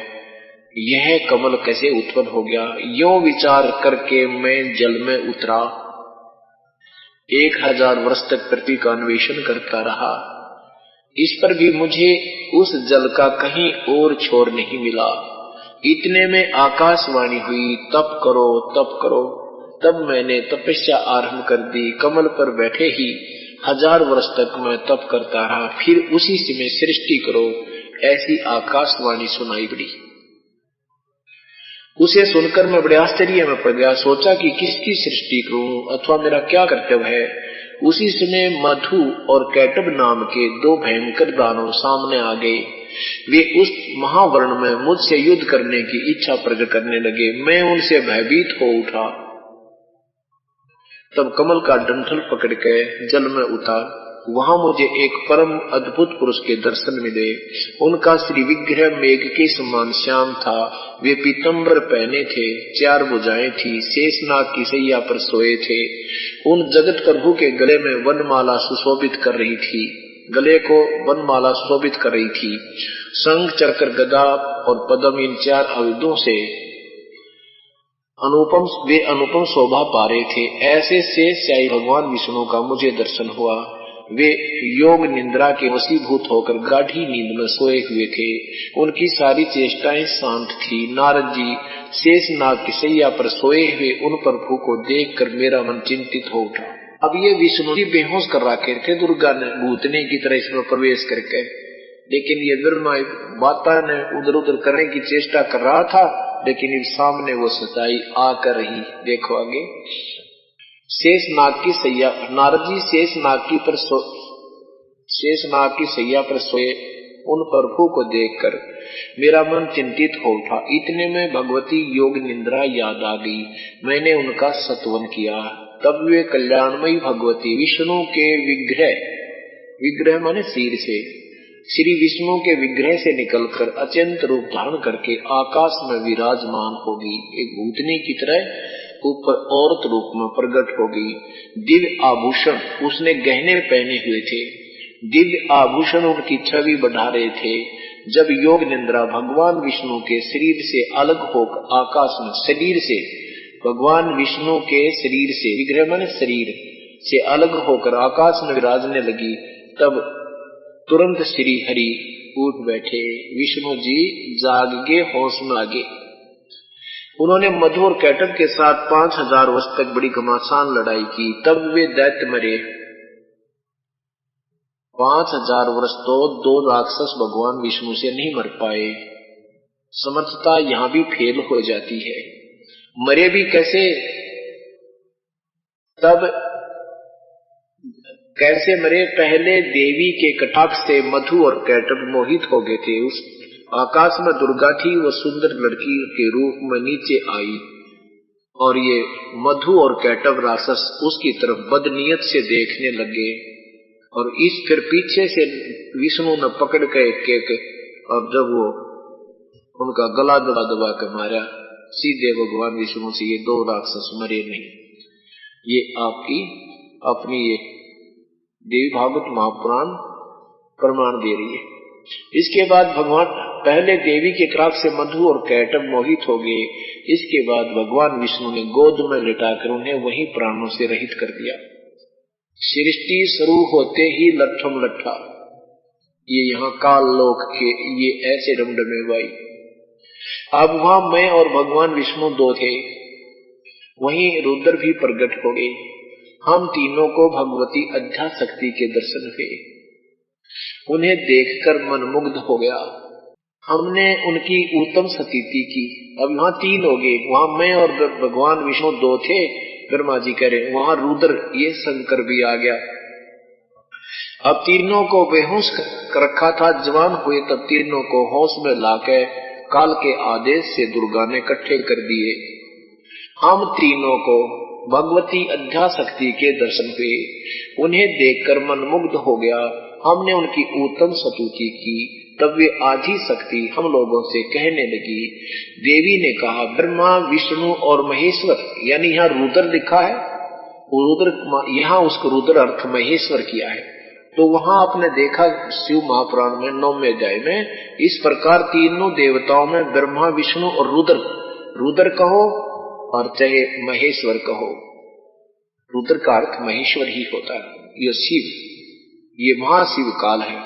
यह कमल कैसे उत्पन्न हो गया? यो विचार करके मैं जल में उतरा। 1000 वर्ष तक पृथ्वी का अन्वेषण करता रहा। इस पर भी मुझे उस जल का कहीं और छोर नहीं मिला। इतने में आकाशवाणी हुई, तप करो तप करो। तब मैंने तपस्या आरंभ कर दी। कमल पर बैठे ही 1000 वर्ष तक मैं तप करता रहा। फिर उसी समय सृष्टि करो, ऐसी आकाशवाणी सुनाई पड़ी। उसे सुनकर मैं बड़े आश्चर्य में पड़ गया। सोचा कि किसकी सृष्टि करूं अथवा मेरा क्या कर्तव्य है। उसी समय मधु और कैटब नाम के 2 भयंकर दानव सामने आ गए। वे उस महावर्ण में मुझसे युद्ध करने की इच्छा प्रकट करने लगे। मैं उनसे भयभीत हो उठा। तब कमल का डंठल पकड़ के जल में उतार। वहां मुझे एक परम अद्भुत पुरुष के दर्शन मिले। उनका श्री विग्रह मेघ के समान श्याम था। वे पीतंबर पहने थे, 4 भुजाएं थी, शेषनाग की सैया पर सोए थे। उन जगत प्रभु के गले में वनमाला सुशोभित कर रही थी, गले को वनमाला सुशोभित कर रही थी। शंख, चक्र, गदा और पद्म, इन 4 आयुधों से वे अनुपम शोभा पा रहे थे। ऐसे शेषशायी भगवान विष्णु का मुझे दर्शन हुआ। वे योग निद्रा के वशीभूत होकर गाढ़ी नींद में सोए हुए थे। उनकी सारी चेष्टाएं शांत थी। नारद जी शेषनाग की सैया पर सोए हुए उन प्रभु को देखकर मेरा मन चिंतित हो उठा। अब ये विष्णु जी बेहोश कर रखे थे दुर्गा ने भूतने की तरह इसमें प्रवेश करके, लेकिन ये ब्रह्मा माता ने उधर उधर करने की चेष्टा कर रहा था, लेकिन इस सामने वो सच्चाई आकर ही देखो आगे। शेषनाग की सैया, नारद जी शेषनाग की सैया पर सोए उन प्रभु को देखकर मेरा मन चिंतित हो उठा। इतने में भगवती योग निद्रा याद आ गई। मैंने उनका सत्वन किया। तब वे कल्याणमयी भगवती विष्णु के विग्रह माने सिर से, श्री विष्णु के विग्रह से निकलकर अत्यंत रूप धारण करके आकाश में विराजमान होगी। एक भूतनी की तरह ऊपर औरत रूप में प्रकट हो गई। दिव्य आभूषण, उसने गहने पहने हुए थे। दिव्य आभूषण उनकी छवि बढ़ा रहे थे। जब योग निद्रा भगवान विष्णु के शरीर से अलग होकर आकाश में शरीर से, भगवान विष्णु के शरीर से, विग्रह माने शरीर से अलग होकर आकाश में विराजने लगी, तब तुरंत श्री हरि उठ बैठे। विष्णु जी जाग गए, होश में आगे। उन्होंने मधु और कैटब के साथ 5000 वर्ष तक बड़ी घमासान लड़ाई की। तब वे दैत्य मरे। 5000 वर्ष तो 2 राक्षस भगवान विष्णु से नहीं मर पाए। समर्थता यहां भी फेल हो जाती है। मरे भी कैसे? तब कैसे मरे? पहले देवी के कटाक्ष से मधु और कैटब मोहित हो गए थे। उस आकाश में दुर्गा थी, वो सुंदर लड़की के रूप में नीचे आई और ये मधु और कैटब राक्षस उसकी तरफ बदनीयत से देखने लगे और इस फिर पीछे से विष्णु ने पकड़ के और जब वो उनका गला दबा दबा के मारा, सीधे भगवान विष्णु से ये 2 राक्षस मरे नहीं। ये आपकी अपनी ये देवी भागवत महापुराण प्रमाण दे रही है। इसके बाद भगवान पहले देवी के क्राक से मधु और कैटब मोहित हो गए। इसके बाद भगवान विष्णु ने गोद में लिटाकर उन्हें वहीं प्राणों से रहित कर दिया। सृष्टि शुरू होते ही लट्ठम लट्ठा ये यहाँ काल लोक के ये ऐसे रमडमे बाई। अब वहां मैं और भगवान विष्णु 2 थे। वहीं रुद्र भी प्रकट हो गई। हम तीनों को भगवती अध्याशक्ति के दर्शन हुए। उन्हें देखकर मन मुग्ध हो गया। हमने उनकी उत्तम स्तुति की। अब यहाँ 3 हो गए। वहां मैं और भगवान विष्णु 2 थे, ब्रह्मा जी कह रहे। वहां रुद्र ये शंकर भी आ गया। अब तीनों को बेहोश कर रखा था। जवान हुए तब तीनों को होश में लाकर काल के आदेश से दुर्गा ने इकट्ठे कर दिए। हम तीनों को भगवती अध्याशक्ति के दर्शन हुए। उन्हें देखकर मन मुग्ध हो गया। हमने उनकी उत्तम स्तुति की। तब वे आदि शक्ति हम लोगों से कहने लगी। देवी ने कहा, ब्रह्मा विष्णु और महेश्वर, यानी यहाँ रुद्र लिखा है, रुद्र यहाँ उसको रुद्र अर्थ महेश्वर किया है। तो वहां आपने देखा शिव महापुराण में 9वें अध्याय में इस प्रकार तीनों देवताओं में ब्रह्मा विष्णु और रुद्र, रुद्र कहो और चाहे महेश्वर कहो, रुद्र का अर्थ महेश्वर ही होता है। ये शिव, ये महाशिव काल है।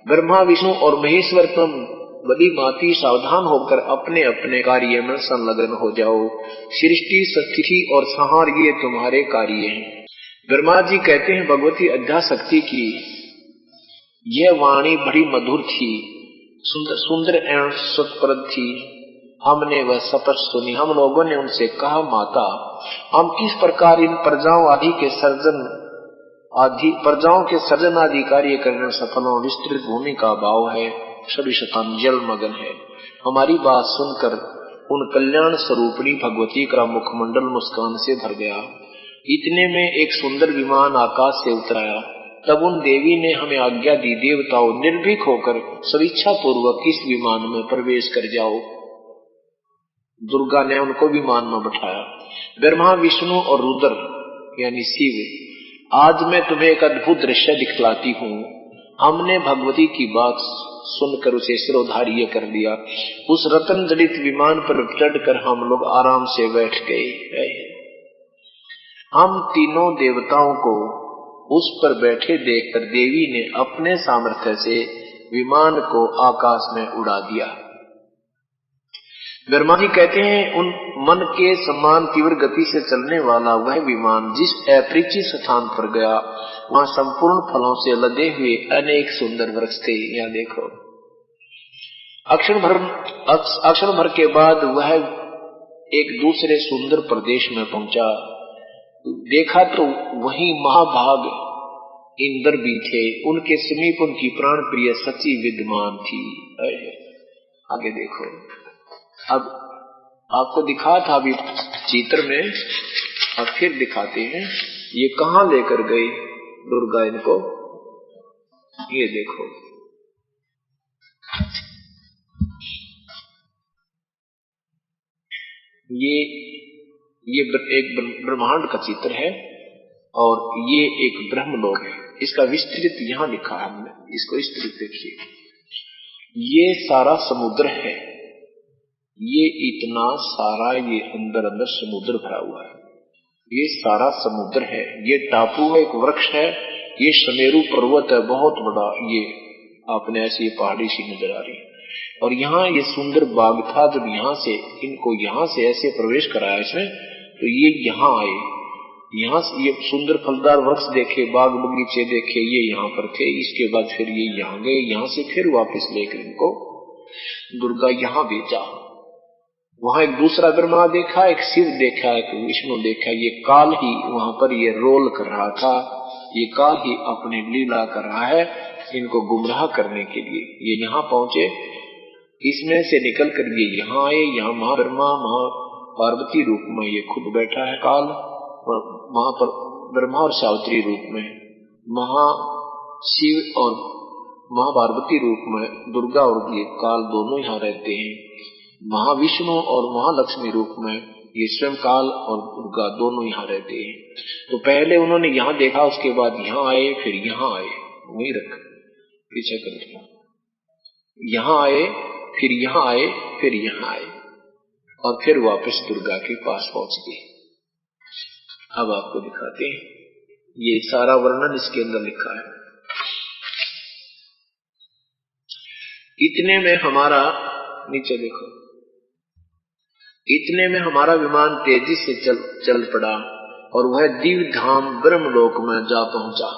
ब्रह्मा विष्णु और महेश्वर तुम बड़ी माती सावधान होकर अपने अपने कार्य में संलग्न हो जाओ। सृष्टि स्थिति और संहार ये तुम्हारे कार्य हैं। ब्रह्मा जी कहते हैं भगवती अध्याशक्ति की यह वाणी बड़ी मधुर थी, सुंदर एवं सत्प्रद थी। हमने वह शपथ सुनी। हम लोगों ने उनसे कहा, माता हम किस प्रकार इन प्रजाओं प्रजाओं के सर्जन आदि कार्य करने सफल हो। विस्तृत भूमि का अभाव है, सभी शतान जल मगन है। हमारी बात सुनकर उन कल्याण स्वरूपिणी भगवती का मुखमंडल मुस्कान से भर गया। इतने में एक सुंदर विमान आकाश से उतराया। तब उन देवी ने हमें आज्ञा दी, देवताओं निर्भीक होकर स्वेच्छा पूर्वक इस विमान में प्रवेश कर जाओ। दुर्गा ने उनको विमान में बैठाया। ब्रह्मा विष्णु और रुद्र यानी शिव, आज मैं तुम्हें एक अद्भुत दृश्य दिखलाती हूँ। हमने भगवती की बात सुनकर उसे सिरोधार्य कर दिया। उस रतन जड़ित विमान पर चढ़कर हम लोग आराम से बैठ गए। हम तीनों देवताओं को उस पर बैठे देखकर देवी ने अपने सामर्थ्य से विमान को आकाश में उड़ा दिया। ब्रह्मा जी कहते हैं, उन मन के समान तीव्र गति से चलने वाला वह विमान जिस अपरिचित स्थान पर गया, वहां संपूर्ण फलों से लदे हुए अनेक सुंदर वृक्ष थे। यहाँ देखो, अक्षर भर के बाद वह एक दूसरे सुंदर प्रदेश में पहुंचा। देखा तो वहीं महाभाग इंद्र भी थे। उनके समीप उनकी प्राण प्रिय सची विद्यमान थी। आगे देखो, अब आपको दिखा था अभी चित्र में, अब फिर दिखाते हैं ये कहां लेकर गई दुर्गा इनको। ये देखो, ये एक ब्रह्मांड का चित्र है और ये एक ब्रह्मलोक है। इसका विस्तृत यहां लिखा है हमने, इसको विस्तृत देखिए। ये सारा समुद्र है, ये इतना सारा, ये अंदर अंदर समुद्र भरा हुआ है। ये सारा समुद्र है। ये टापू है, एक वृक्ष है, ये सुमेरु पर्वत है बहुत बड़ा। ये आपने ऐसी पहाड़ी सी नजर आ रही है। और यहाँ ये सुंदर बाग था, जब यहाँ से इनको यहाँ से ऐसे प्रवेश कराया इसमें, तो ये यहाँ आए, यहाँ से ये सुंदर फलदार वृक्ष देखे, बाग बगीचे देखे, ये यहाँ पर थे। इसके बाद फिर ये यहाँ गए, यहाँ से फिर वापस लेकर इनको दुर्गा यहाँ भेजा। वहां एक दूसरा ब्रह्मा देखा, एक शिव देखा, एक विष्णु देखा। ये काल ही वहां पर ये रोल कर रहा था, ये काल ही अपनी लीला कर रहा है इनको गुमराह करने के लिए। ये यहाँ पहुंचे, इसमें से निकल कर ये यहाँ आए। यहाँ महाब्रह्मा महा पार्वती रूप में ये खुद बैठा है काल, वहां पर ब्रह्मा और सावित्री रूप में, महाशिव और महापार्वती रूप में दुर्गा और ये काल दोनों यहाँ रहते हैं। महाविष्णु और महालक्ष्मी रूप में ये स्वयं काल और दुर्गा दोनों यहाँ रहते हैं। तो पहले उन्होंने यहाँ देखा, उसके बाद यहाँ आए, फिर यहाँ आए, वही रख पीछे कर दिया, यहाँ आए, फिर यहाँ आए, फिर यहाँ आए, और फिर वापस दुर्गा के पास पहुंच गए। अब आपको दिखाते हैं, ये सारा वर्णन इसके अंदर लिखा है। इतने में हमारा, नीचे देखो, इतने में हमारा विमान तेजी से चल पड़ा और वह दिव्य धाम ब्रह्मलोक में जा पहुंचा।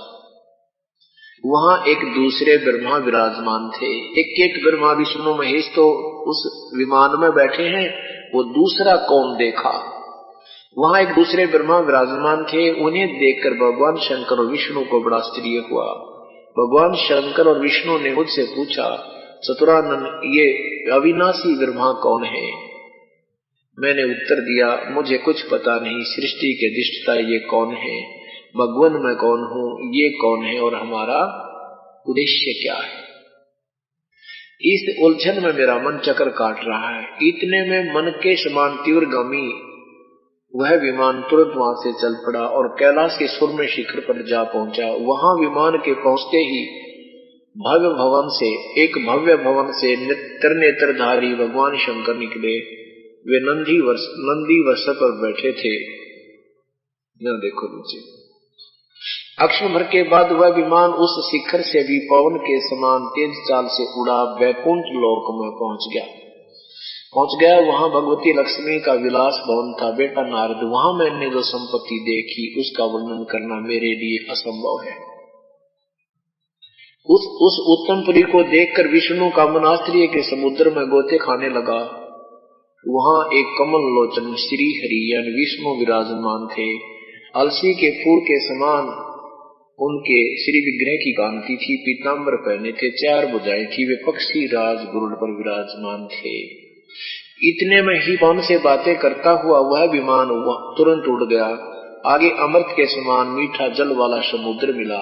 वहां एक दूसरे ब्रह्मा विराजमान थे। एक ब्रह्मा विष्णु महेश तो उस विमान में बैठे हैं, वो दूसरा कौन देखा। वहां एक दूसरे ब्रह्मा विराजमान थे, उन्हें देखकर भगवान शंकर और विष्णु को बड़ा आश्चर्य हुआ। भगवान शंकर और विष्णु ने मुझसे पूछा, चतुरानन ये अविनाशी ब्रह्मा कौन है। मैंने उत्तर दिया, मुझे कुछ पता नहीं, सृष्टि के दिष्टता ये कौन है, भगवान मैं कौन हूँ, ये कौन है, और हमारा उद्देश्य क्या है। इस उलझन में मेरा मन चक्कर काट रहा है। इतने में मन के समान तीव्रगामी वह विमान तुरंत वहां से चल पड़ा और कैलाश के सुरम्य शिखर पर जा पहुंचा। वहां विमान के पहुंचते ही एक भव्य भवन से नेत्रधारी भगवान शंकर निकले। वे नंदी वर्ष पर बैठे थे। यहाँ देखो नीचे, अक्षण भर के बाद वह विमान उस शिखर से भी पवन के समान तेज चाल से उड़ा वैकुंठ लोक में पहुंच गया। वहां भगवती लक्ष्मी का विलास भवन था। बेटा नारद, वहां मैंने जो संपत्ति देखी उसका वर्णन करना मेरे लिए असंभव है। उस उत्तमपुरी को देखकर विष्णु का मन आश्चर्य के समुद्र में गोते खाने लगा। वहां एक कमल लोचन श्री हरि यानी विष्णु विराजमान थे। अलसी के फूल के समान उनके श्री विग्रह की कांति थी। पीतांबर पहने थे, 4 भुजाएं थी। वे पक्षी राज गुरुड़ पर विराजमान थे। इतने में ही पवन से बातें करता हुआ वह विमान तुरंत उड़ गया। आगे अमृत के समान मीठा जल वाला समुद्र मिला।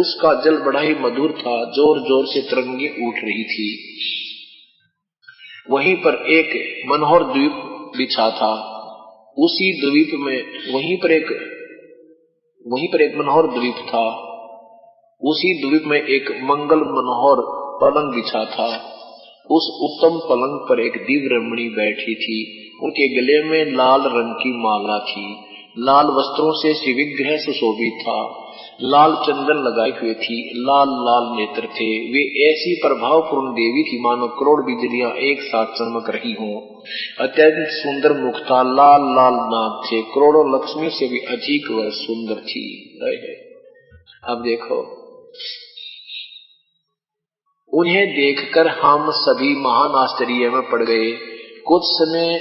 उसका जल बड़ा ही मधुर था, जोर जोर से तरंगें उठ रही थी। वहीं पर एक मनोहर द्वीप बिछा था। उसी द्वीप में वहीं पर एक मनोहर द्वीप था। उसी द्वीप में एक मंगल मनोहर पलंग बिछा था। उस उत्तम पलंग पर एक दिव्य रमणी बैठी थी। उनके गले में लाल रंग की माला थी। लाल वस्त्रों से शिवविग्रह सुशोभित था। लाल चंदन लगाए हुए थी। लाल लाल नेत्र थे। वे ऐसी प्रभावपूर्ण देवी थी मानो करोड़ बिजलियां एक साथ चमक रही हों। अत्यंत सुंदर मुख था। लाल लाल नाक थे। करोड़ों लक्ष्मी से भी अधिक वह सुंदर थी। अब देखो, उन्हें देखकर हम सभी महान आश्चर्य में पड़ गए। कुछ समय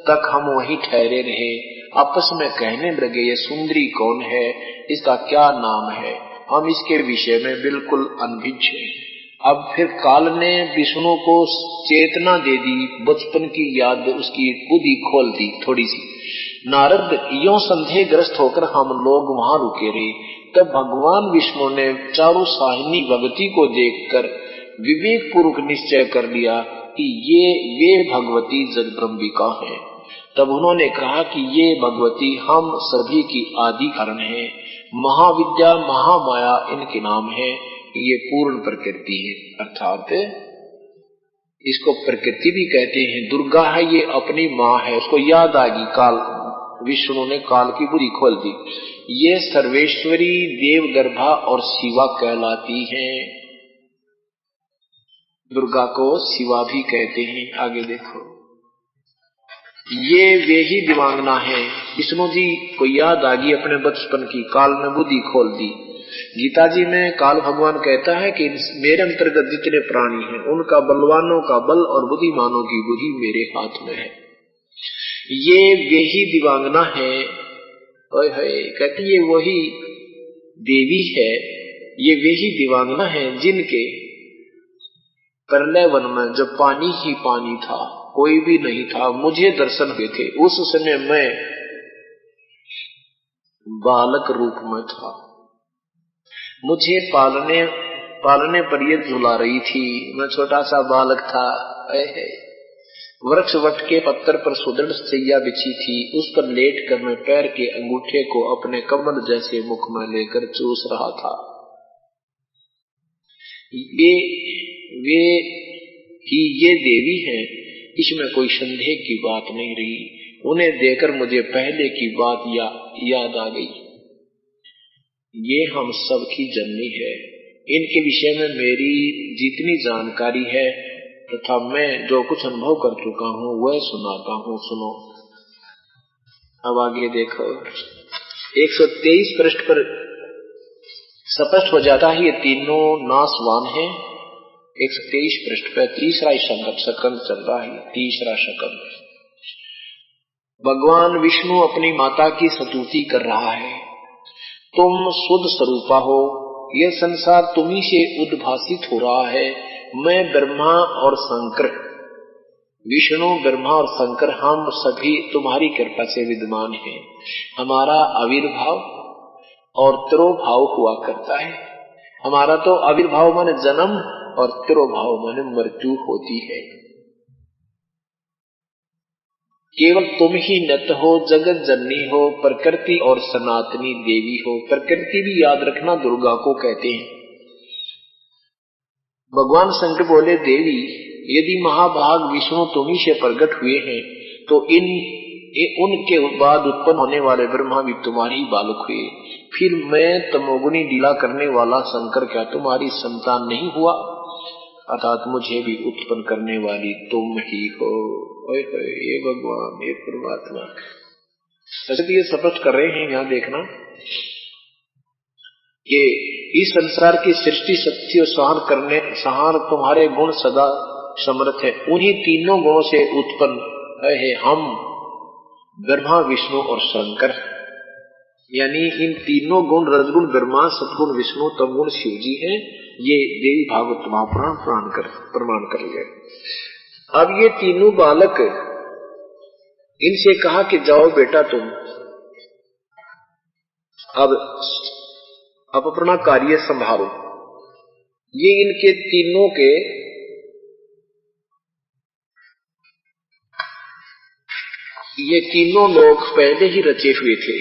तक हम वहीं ठहरे रहे। आपस में कहने लगे, ये सुंदरी कौन है, इसका क्या नाम है। हम इसके विषय में बिल्कुल अनभिज्ञ हैं। अब फिर काल ने विष्णु को चेतना दे दी। बचपन की याद उसकी बुद्धि खोल दी थोड़ी सी। नारद यों संदेहग्रस्त होकर हम लोग वहां रुके रहे। तब भगवान विष्णु ने चारु साहिनी भगवती को देखकर विवेक पूर्वक निश्चय कर लिया कि ये वे भगवती जगदम्बिका है। तब उन्होंने कहा कि ये भगवती हम सभी की आदि कारण है। महाविद्या महामाया इनके नाम है। ये पूर्ण प्रकृति है, अर्थात इसको प्रकृति भी कहते हैं। दुर्गा है, ये अपनी माँ है। उसको याद आएगी। काल विष्णु ने काल की बुद्धि खोल दी। ये सर्वेश्वरी देवगर्भा और शिवा कहलाती हैं। दुर्गा को शिवा भी कहते हैं। आगे देखो, ये वे ही दिवांगना है। विष्णु जी को याद आ गई अपने बचपन की, काल ने बुद्धि खोल दी। गीता जी में काल भगवान कहता है कि मेरे अंतर्गत जितने प्राणी हैं उनका बलवानों का बल और बुद्धिमानों की बुद्धि मेरे हाथ में है। ये वे ही दिवांगना है। कहती ये वही देवी है, ये वे ही दिवांगना है जिनके प्रलय वन में जब पानी ही पानी था, कोई भी नहीं था, मुझे दर्शन हुए थे। उस समय मैं बालक रूप में था, मुझे पालने पर ये झुला रही थी। मैं छोटा सा बालक था। वृक्ष वट के पत्थर पर सुदृढ़ सैया बिछी थी, उस पर लेट कर मैं पैर के अंगूठे को अपने कमल जैसे मुख में लेकर चूस रहा था। ये देवी हैं, इसमें कोई संदेह की बात नहीं रही। उन्हें देखकर मुझे पहले की बात याद आ गई। ये हम सब की जननी है। इनके विषय में मेरी जितनी जानकारी है तथा मैं जो कुछ अनुभव कर चुका हूँ वह सुनाता हूँ, सुनो। अब आगे देखो, 123 पृष्ठ पर स्पष्ट हो जाता है ये तीनों नासवान हैं। 123 पृष्ठ पर तीसरा सकंद चल रहा है। तीसरा सकंद, भगवान विष्णु अपनी माता की स्तुति कर रहा है। तुम शुद्ध स्वरूपा हो, यह संसार तुम्ही से उद्भासित हो रहा है। मैं ब्रह्मा और शंकर, विष्णु ब्रह्मा और शंकर, हम सभी तुम्हारी कृपा से विद्यमान हैं। हमारा आविर्भाव और तिरोभाव हुआ करता है। हमारा तो आविर्भाव माने जन्म और तिरोभाव माने मृत्यु होती है। केवल तुम ही नत हो, जगत जननी हो, प्रकृति और सनातनी देवी हो। प्रकृति भी याद रखना दुर्गा को कहते हैं। भगवान शंकर बोले, देवी यदि महाभाग विष्णु तुम्ही से प्रकट हुए हैं तो उनके बाद उत्पन्न होने वाले ब्रह्मा भी तुम्हारी ही बालक हुए। फिर मैं तमोगुनी लीला करने वाला शंकर क्या तुम्हारी संतान नहीं हुआ? अर्थात मुझे भी उत्पन्न करने वाली तुम ही हो। ये भगवान, ये परमात्मा ऐसे ये स्पष्ट कर रहे हैं। यहाँ देखना कि इस संसार की सृष्टि शक्ति और संहार तुम्हारे गुण सदा समर्थ है। उन्हीं तीनों गुणों से उत्पन्न है हम, ब्रह्मा विष्णु और शंकर। यानी इन तीनों गुण, रजगुण ब्रह्मा, सतगुण विष्णु, तमगुण शिव जी हैं। ये देवी भागवत महापुराण प्रमाण कर लिया। अब ये तीनों बालक, इनसे कहा कि जाओ बेटा तुम अब अपना कार्य संभालो। ये इनके तीनों के ये तीनों लोग पहले ही रचे हुए थे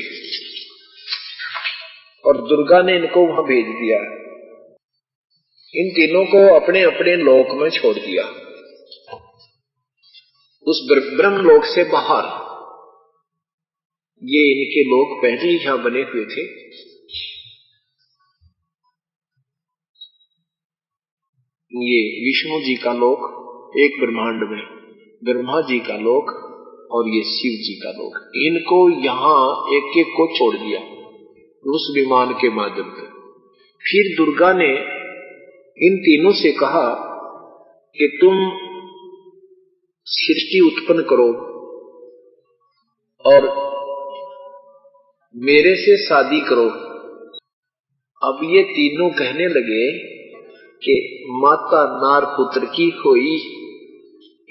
और दुर्गा ने इनको वहां भेज दिया। इन तीनों को अपने अपने लोक में छोड़ दिया। उस ब्रह्म लोक से बाहर ये इनके लोक पहले ही यहां बने हुए थे। ये विष्णु जी का लोक एक ब्रह्मांड में, ब्रह्मा जी का लोक और ये शिव जी का लोक, इनको यहां एक एक को छोड़ दिया उस विमान के माध्यम से। फिर दुर्गा ने इन तीनों से कहा कि तुम सृष्टि उत्पन्न करो और मेरे से शादी करो। अब ये तीनों कहने लगे कि माता नार पुत्र की होई,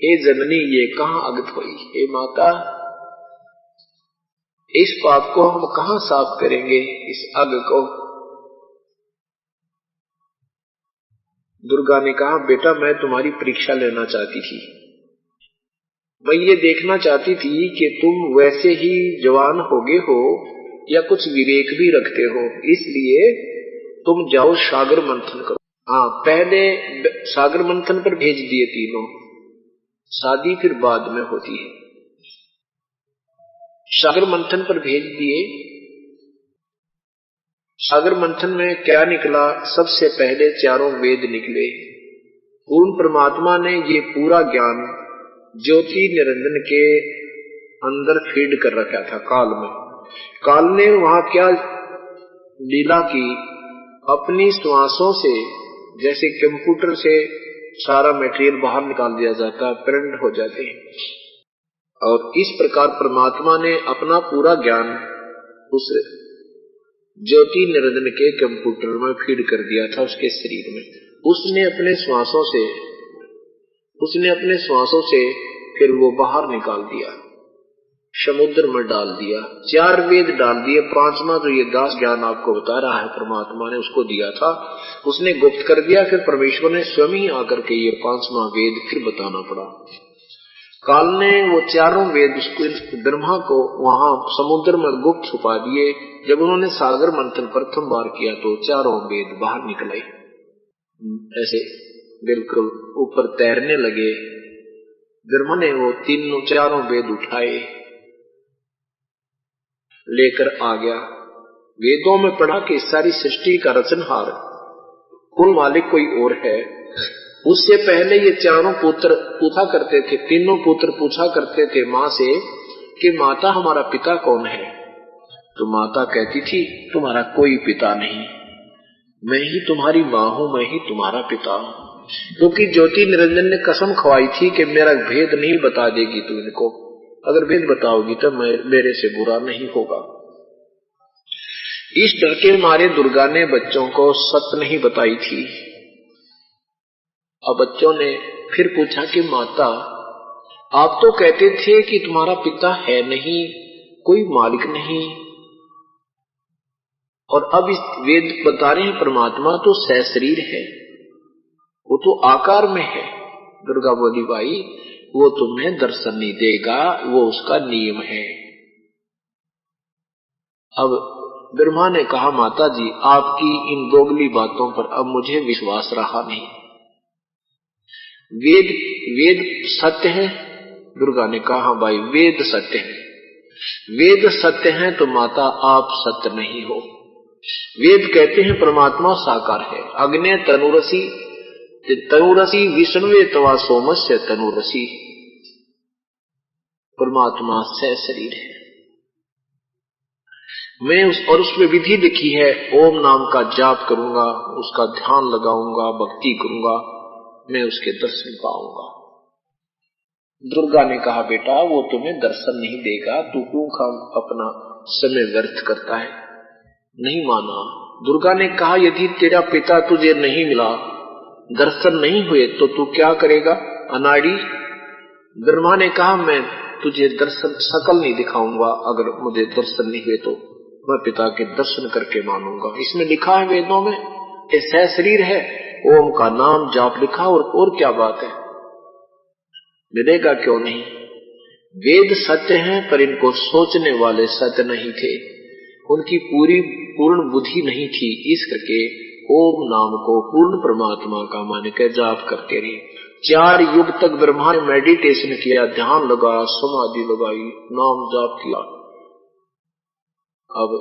हे जननी ये कहां अगत होई। हे माता, इस पाप को हम कहां साफ करेंगे, इस अग को। दुर्गा ने कहा, बेटा मैं तुम्हारी परीक्षा लेना चाहती थी। मैं ये देखना चाहती थी कि तुम वैसे ही जवान हो गए हो या कुछ विवेक भी रखते हो, इसलिए तुम जाओ सागर मंथन करो। हाँ, पहले सागर मंथन पर भेज दिए तीनों, शादी फिर बाद में होती है। सागर मंथन पर भेज दिए। सागर मंथन में क्या निकला? सबसे पहले चारों वेद निकले उन परमात्मा ने ये पूरा ज्ञान ज्योति निरंजन के अंदर फीड कर रखा था काल में। काल ने वहां क्या लीला की, अपनी श्वासों से, जैसे कंप्यूटर से सारा मटेरियल बाहर निकाल दिया जाता है, प्रिंट हो जाते हैं, और इस प्रकार परमात्मा ने अपना पूरा ज्ञान उस ज्योति निरंजन के कंप्यूटर में फीड कर दिया था उसके शरीर में। उसने अपने श्वासों से फिर वो बाहर निकाल दिया, समुद्र में डाल दिया, 4 वेद डाल दिए। 5वां जो ये दास ज्ञान आपको बता रहा है परमात्मा ने उसको दिया था, उसने गुप्त कर दिया। फिर परमेश्वर ने स्वयं ही आकर के ये 5वां वेद फिर बताना पड़ा। काल ने वो 4 वेद उसको ब्रह्मा को वहां समुद्र में गुप्त छुपा दिए। जब उन्होंने सागर मंथन प्रथम बार किया तो 4 वेद बाहर निकले, ऐसे बिल्कुल ऊपर तैरने लगे। ब्रह्मा ने वो 4 वेद उठाए, लेकर आ गया। वेदों में पढ़ा कि सारी सृष्टि का रचनहार कुल मालिक कोई और है। उससे पहले ये 4 पुत्र पूछा करते थे, 3 पुत्र पूछा करते थे माँ से कि माता हमारा पिता कौन है। तो माता कहती थी तुम्हारा कोई पिता नहीं, मैं ही तुम्हारी माँ हूं, मैं ही तुम्हारा पिता हूं। क्योंकि ज्योति निरंजन ने कसम खवाई थी कि मेरा भेद नहीं बता देगी तू इनको, अगर भेद बताओगी तो मेरे से बुरा नहीं होगा। इस डर के मारे दुर्गा ने बच्चों को सत्य नहीं बताई थी। अब बच्चों ने फिर पूछा कि माता आप तो कहते थे कि तुम्हारा पिता है नहीं, कोई मालिक नहीं, और अब इस वेद बता रहे हैं परमात्मा तो सहशरीर है, वो तो आकार में है। दुर्गा बोली भाई वो तुम्हें दर्शन नहीं देगा, वो उसका नियम है। अब ब्रह्मा ने कहा माता जी आपकी इन दोगली बातों पर अब मुझे विश्वास रहा नहीं। वेद सत्य है। दुर्गा ने कहा भाई वेद सत्य है। वेद सत्य है तो माता आप सत्य नहीं हो। वेद कहते हैं परमात्मा साकार है। अग्नि तनुरसी विष्णुवे तवा सोमस्य तनुरसी, परमात्मा सह शरीर है। मैं उसमें विधि लिखी है, ओम नाम का जाप करूंगा, उसका ध्यान लगाऊंगा, भक्ति करूंगा, मैं उसके दर्शन पाऊंगा। दुर्गा ने कहा बेटा वो तुम्हें दर्शन नहीं देगा, तू क्यों अपना समय व्यर्थ करता है। नहीं माना। दुर्गा ने कहा यदि तेरा पिता तुझे नहीं मिला, दर्शन नहीं हुए तो तू क्या करेगा अनाड़ी। ब्रह्मा ने कहा मैं तुझे दर्शन शकल नहीं दिखाऊंगा, अगर मुझे दर्शन नहीं हुए तो मैं पिता के दर्शन करके मानूंगा। इसमें लिखा है वेदों में सह शरीर है, ओम का नाम जाप लिखा, और क्या बात है, मिलेगा क्यों नहीं। वेद सत्य हैं पर इनको सोचने वाले सत्य नहीं थे, उनकी पूर्ण बुद्धि नहीं थी। इस करके ओम नाम को पूर्ण परमात्मा का मान के जाप करते रहे। 4 युग तक ब्रह्मा ने मेडिटेशन किया, ध्यान लगाया, समाधि लगाई, नाम जाप किया। अब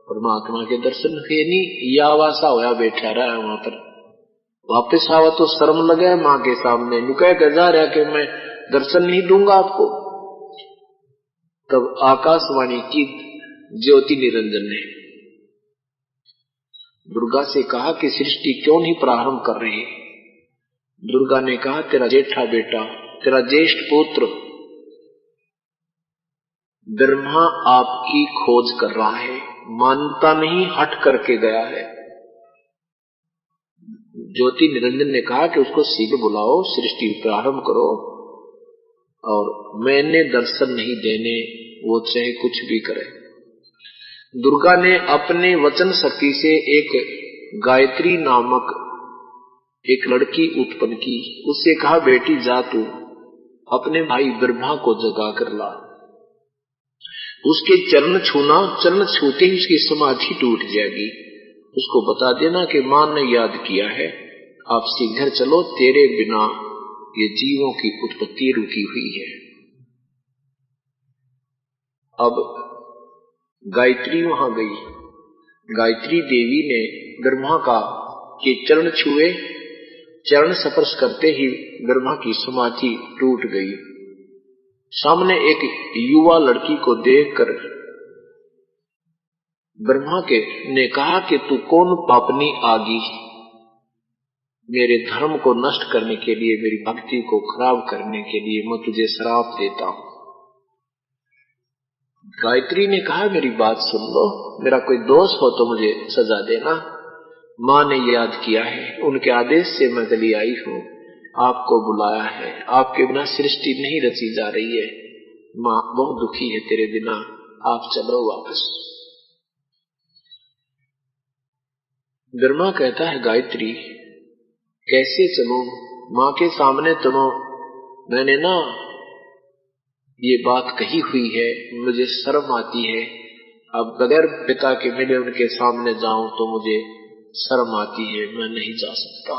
परमात्मा के दर्शन हुए नहीं, या वासा होया बैठा रहा है वहां पर। वापिस आवा तो शर्म लगे मां के सामने, नुकह जा रहा कि मैं दर्शन नहीं दूंगा आपको। तब आकाशवाणी की ज्योति निरंजन ने दुर्गा से कहा कि सृष्टि क्यों नहीं प्रारंभ कर रही। दुर्गा ने कहा तेरा जेठा बेटा, तेरा ज्येष्ठ पुत्र ब्रह्मा आपकी खोज कर रहा है, मानता नहीं, हट करके गया है। ज्योति निरंजन ने कहा कि उसको शीघ्र बुलाओ, सृष्टि प्रारंभ करो, और मैंने दर्शन नहीं देने, वो चाहे कुछ भी करे। दुर्गा ने अपने वचन शक्ति से एक गायत्री नामक एक लड़की उत्पन्न की। उससे कहा बेटी जा तू अपने भाई ब्रह्मा को जगा कर ला, उसके चरण छूना, चरण छूते ही उसकी समाधि टूट जाएगी। उसको बता देना कि मां ने याद किया है, आप शीघ्र चलो, तेरे बिना ये जीवों की उत्पत्ति रुकी हुई है। अब गायत्री वहां गई। गायत्री देवी ने ब्रह्मा का के चरण छुए, चरण स्पर्श करते ही ब्रह्मा की समाधि टूट गई। सामने एक युवा लड़की को देखकर ब्रह्मा के ने कहा कि तू कौन पापनी आगी, मेरे धर्म को नष्ट करने के लिए, मेरी भक्ति को खराब करने के लिए मैं तुझे श्राप देता हूं। गायत्री ने कहा मेरी बात सुन लो, मेरा कोई दोष हो तो मुझे सजा देना। माँ ने याद किया है, उनके आदेश से मैं गली आई हूँ, आपको बुलाया है, आपके बिना सृष्टि नहीं रची जा रही है। माँ बहुत दुखी है तेरे बिना, आप चलो वापस। ब्रह्मा कहता है गायत्री कैसे चलूं, माँ के सामने तो मैंने ना ये बात कही हुई है, मुझे शर्म आती है। अब बगैर पिता के मिले उनके सामने जाऊं तो मुझे शर्म आती है, मैं नहीं जा सकता।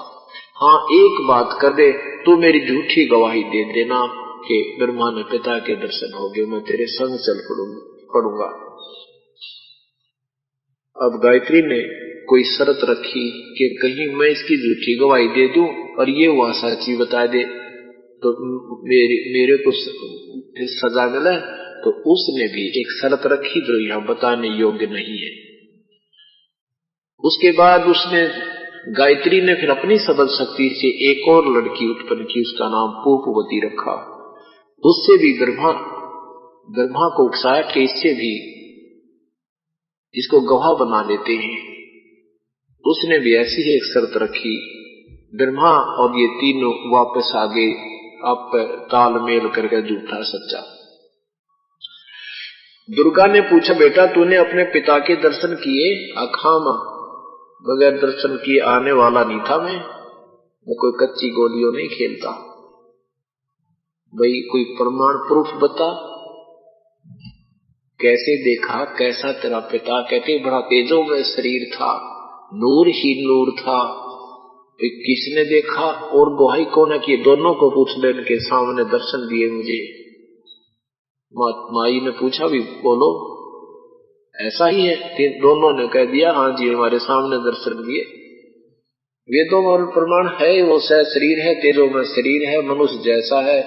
हाँ एक बात कर दे, तू मेरी झूठी गवाही दे देना कि ब्रह्मा में पिता के दर्शन हो गए, मैं तेरे संग चल पड़ूंगा। अब गायत्री ने कोई शर्त रखी कि कहीं मैं इसकी झूठी गवाही दे दूं और ये वहां सच्ची बता दे तो मेरे को सजा मिले। तो उसने भी एक शर्त रखी जो यहां बताने योग्य नहीं है। उसके बाद उसने गायत्री ने फिर अपनी सबल शक्ति से एक और लड़की उत्पन्न की, उसका नाम पूपवती रखा। उससे भी ब्रह्मा को उकसाया कि इससे भी इसको गवाह बना लेते हैं। उसने भी ऐसी ही एक शर्त रखी। ब्रह्मा और ये तीनों वापस आ गए, आप तालमेल करके झूठा सच्चा। दुर्गा ने पूछा बेटा तूने अपने पिता के दर्शन किए? अखामा बगैर दर्शन किए आने वाला नहीं था मैं कोई कच्ची गोलियों नहीं खेलता। भाई कोई प्रमाण प्रूफ बता, कैसे देखा, कैसा तेरा पिता? कहते बड़ा तेजों में शरीर था, नूर ही नूर था। किसने देखा और गवाही कौन है कि दोनों को पूछ ले, इनके सामने दर्शन दिए मुझे। माई ने पूछा भी बोलो ऐसा ही है? दोनों ने कह दिया हाँ जी हमारे सामने दर्शन दिए। वेदों और प्रमाण है, वो शरीर है, तेजों में शरीर है, मनुष्य जैसा है,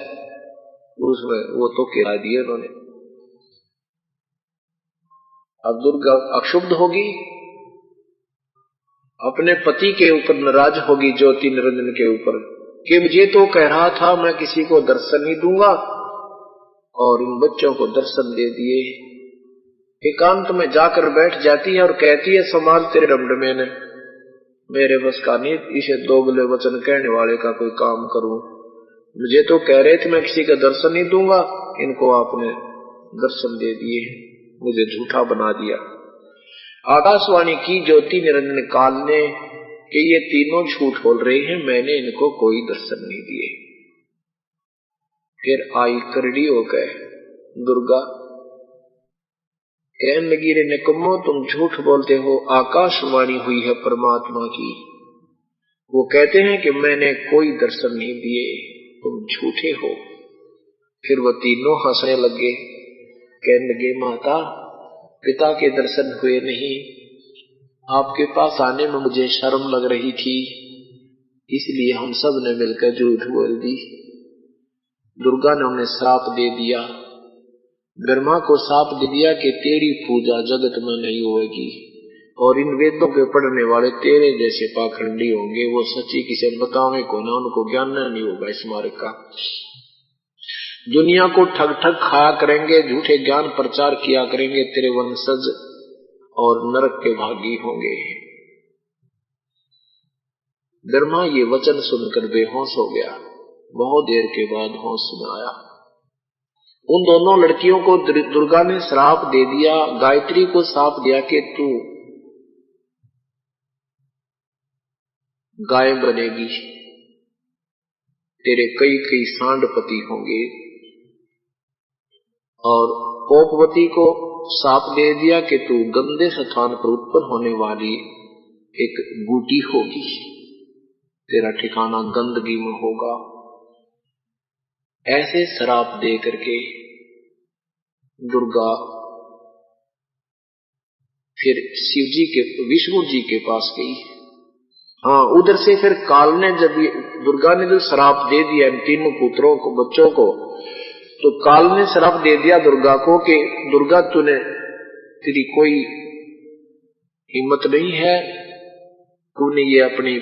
उसमें वो तो कह दिए उन्होंने। अब दुर्गा अक्षुब्ध होगी, अपने पति के ऊपर नाराज होगी, ज्योति निरंजन के ऊपर, कि मुझे तो कह रहा था मैं किसी को दर्शन नहीं दूंगा और इन बच्चों को दर्शन दे दिए। एकांत में जाकर बैठ जाती है और कहती है संभाल तेरे रमडमे ने, मेरे बस का नहीं इसे दोगले वचन कहने वाले का कोई काम करूं। मुझे तो कह रहे थे मैं किसी का दर्शन नहीं दूंगा, इनको आपने दर्शन दे दिए, मुझे झूठा बना दिया। आकाशवाणी की ज्योति निरंजन काल ने कि ये तीनों झूठ बोल रहे हैं, मैंने इनको कोई दर्शन नहीं दिए। फिर आई करड़ी हो गए दुर्गा, कहने लगी रे निकम्मो तुम झूठ बोलते हो, आकाशवाणी हुई है परमात्मा की, वो कहते हैं कि मैंने कोई दर्शन नहीं दिए, तुम झूठे हो। फिर वो तीनों हंसने लगे, कहने लगे माता पिता के दर्शन हुए नहीं, आपके पास आने में मुझे शर्म लग रही थी, इसलिए हम सब ने मिलकर झूठ बोल दी। दुर्गा ने उन्हें श्राप दे दिया, ब्रह्मा को श्राप दे दिया कि तेरी पूजा जगत में नहीं होगी और इन वेदों के पढ़ने वाले तेरे जैसे पाखंडी होंगे, वो सच्ची किसे बतावे को ना, उनको ज्ञान नहीं होगा इस मार्ग का। दुनिया को ठग ठग खाया करेंगे, झूठे ज्ञान प्रचार किया करेंगे, तेरे वंशज और नरक के भागी होंगे। ब्रह्मा ये वचन सुनकर बेहोश हो गया, बहुत देर के बाद होश में आया। उन दोनों लड़कियों को दुर्गा ने श्राप दे दिया, गायत्री को श्राप दिया कि तू गाय बनेगी, तेरे कई कई सांडपति होंगे, और पोपवती को साप दे दिया कि तू गंदे स्थान पर उत्पन्न होने वाली एक बूटी होगी, तेरा ठिकाना गंदगी में होगा। ऐसे श्राप दे करके दुर्गा फिर शिव जी के विष्णु जी के पास गई हाँ, उधर से फिर काल ने जब दुर्गा ने जो श्राप दे दिया इन तीनों पुत्रों को, बच्चों को, तो काल ने श्राप दे दिया दुर्गा को कि दुर्गा तेरी कोई हिम्मत नहीं है, तूने ये अपनी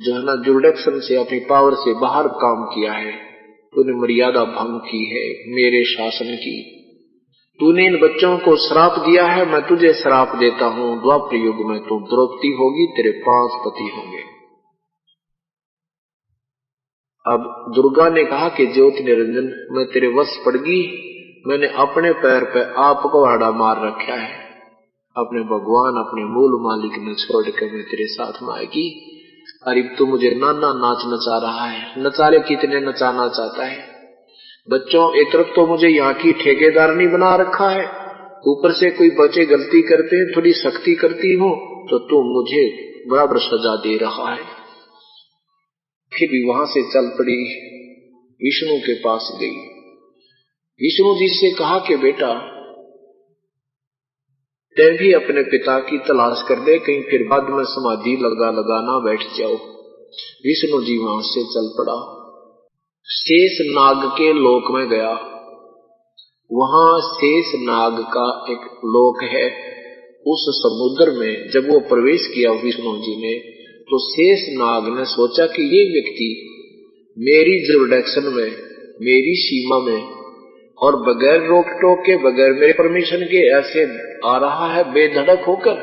जो है ना जुरिडिक्शन से, अपनी पावर से बाहर काम किया है, तूने मर्यादा भंग की है मेरे शासन की, तूने इन बच्चों को श्राप दिया है, मैं तुझे श्राप देता हूं, द्वापर युग में तू द्रौपदी होगी, तेरे 5 पति होंगे। अब दुर्गा ने कहा कि ज्योति निरंजन, मैं तेरे वश पड़ गई, मैंने अपने पैर पे आपको आड़ा मार रखा है, अपने भगवान अपने मूल मालिक ने छोड़ के मैं तेरे साथ में आएगी। अरे तू मुझे नाना नाच नचा रहा है, नचारे कितने नचाना चाहता है। बच्चों, एक तरफ तो मुझे यहाँ की ठेकेदार नहीं बना रखा है, ऊपर से कोई बच्चे गलती करते हैं, थोड़ी सख्ती करती हूँ तो तू मुझे बराबर सजा दे रहा है। फिर भी वहां से चल पड़ी, विष्णु के पास गई। विष्णु जी से कहा कि बेटा तै भी अपने पिता की तलाश कर दे, कहीं फिर बाद में समाधि लगा ना बैठ जाओ। विष्णु जी वहां से चल पड़ा, शेष नाग के लोक में गया। वहां शेष नाग का एक लोक है, उस समुद्र में जब वो प्रवेश किया विष्णु जी ने, तो शेष नाग ने सोचा कि ये व्यक्ति मेरी जुरिडिक्शन में, मेरी सीमा में और बगैर रोक टोक के, बगैर मेरे परमिशन के ऐसे आ रहा है बेधड़क होकर,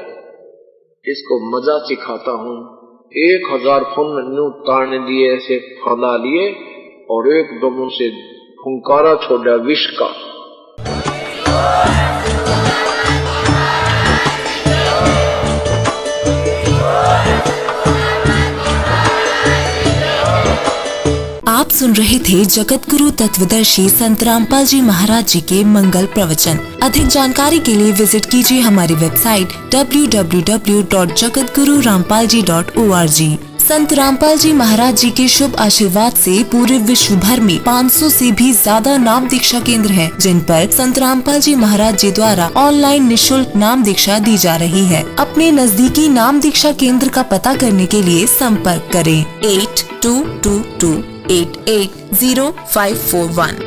इसको मजा सिखाता हूँ। 1000 फन न्यू ताड़ने दिए, ऐसे फैला लिए और एकदम उनसे फुंकारा छोड़ा विष का।
आप सुन रहे थे जगत गुरु तत्वदर्शी संत रामपाल जी महाराज जी के मंगल प्रवचन। अधिक जानकारी के लिए विजिट कीजिए हमारी वेबसाइट www.jagatgururampalji.org। संत रामपाल जी महाराज जी के शुभ आशीर्वाद से पूरे विश्व भर में 500 से भी ज्यादा नाम दीक्षा केंद्र हैं, जिन पर संत रामपाल जी महाराज जी द्वारा ऑनलाइन निःशुल्क नाम दीक्षा दी जा रही है। अपने नजदीकी नाम दीक्षा केंद्र का पता करने के लिए संपर्क करें 8222880541।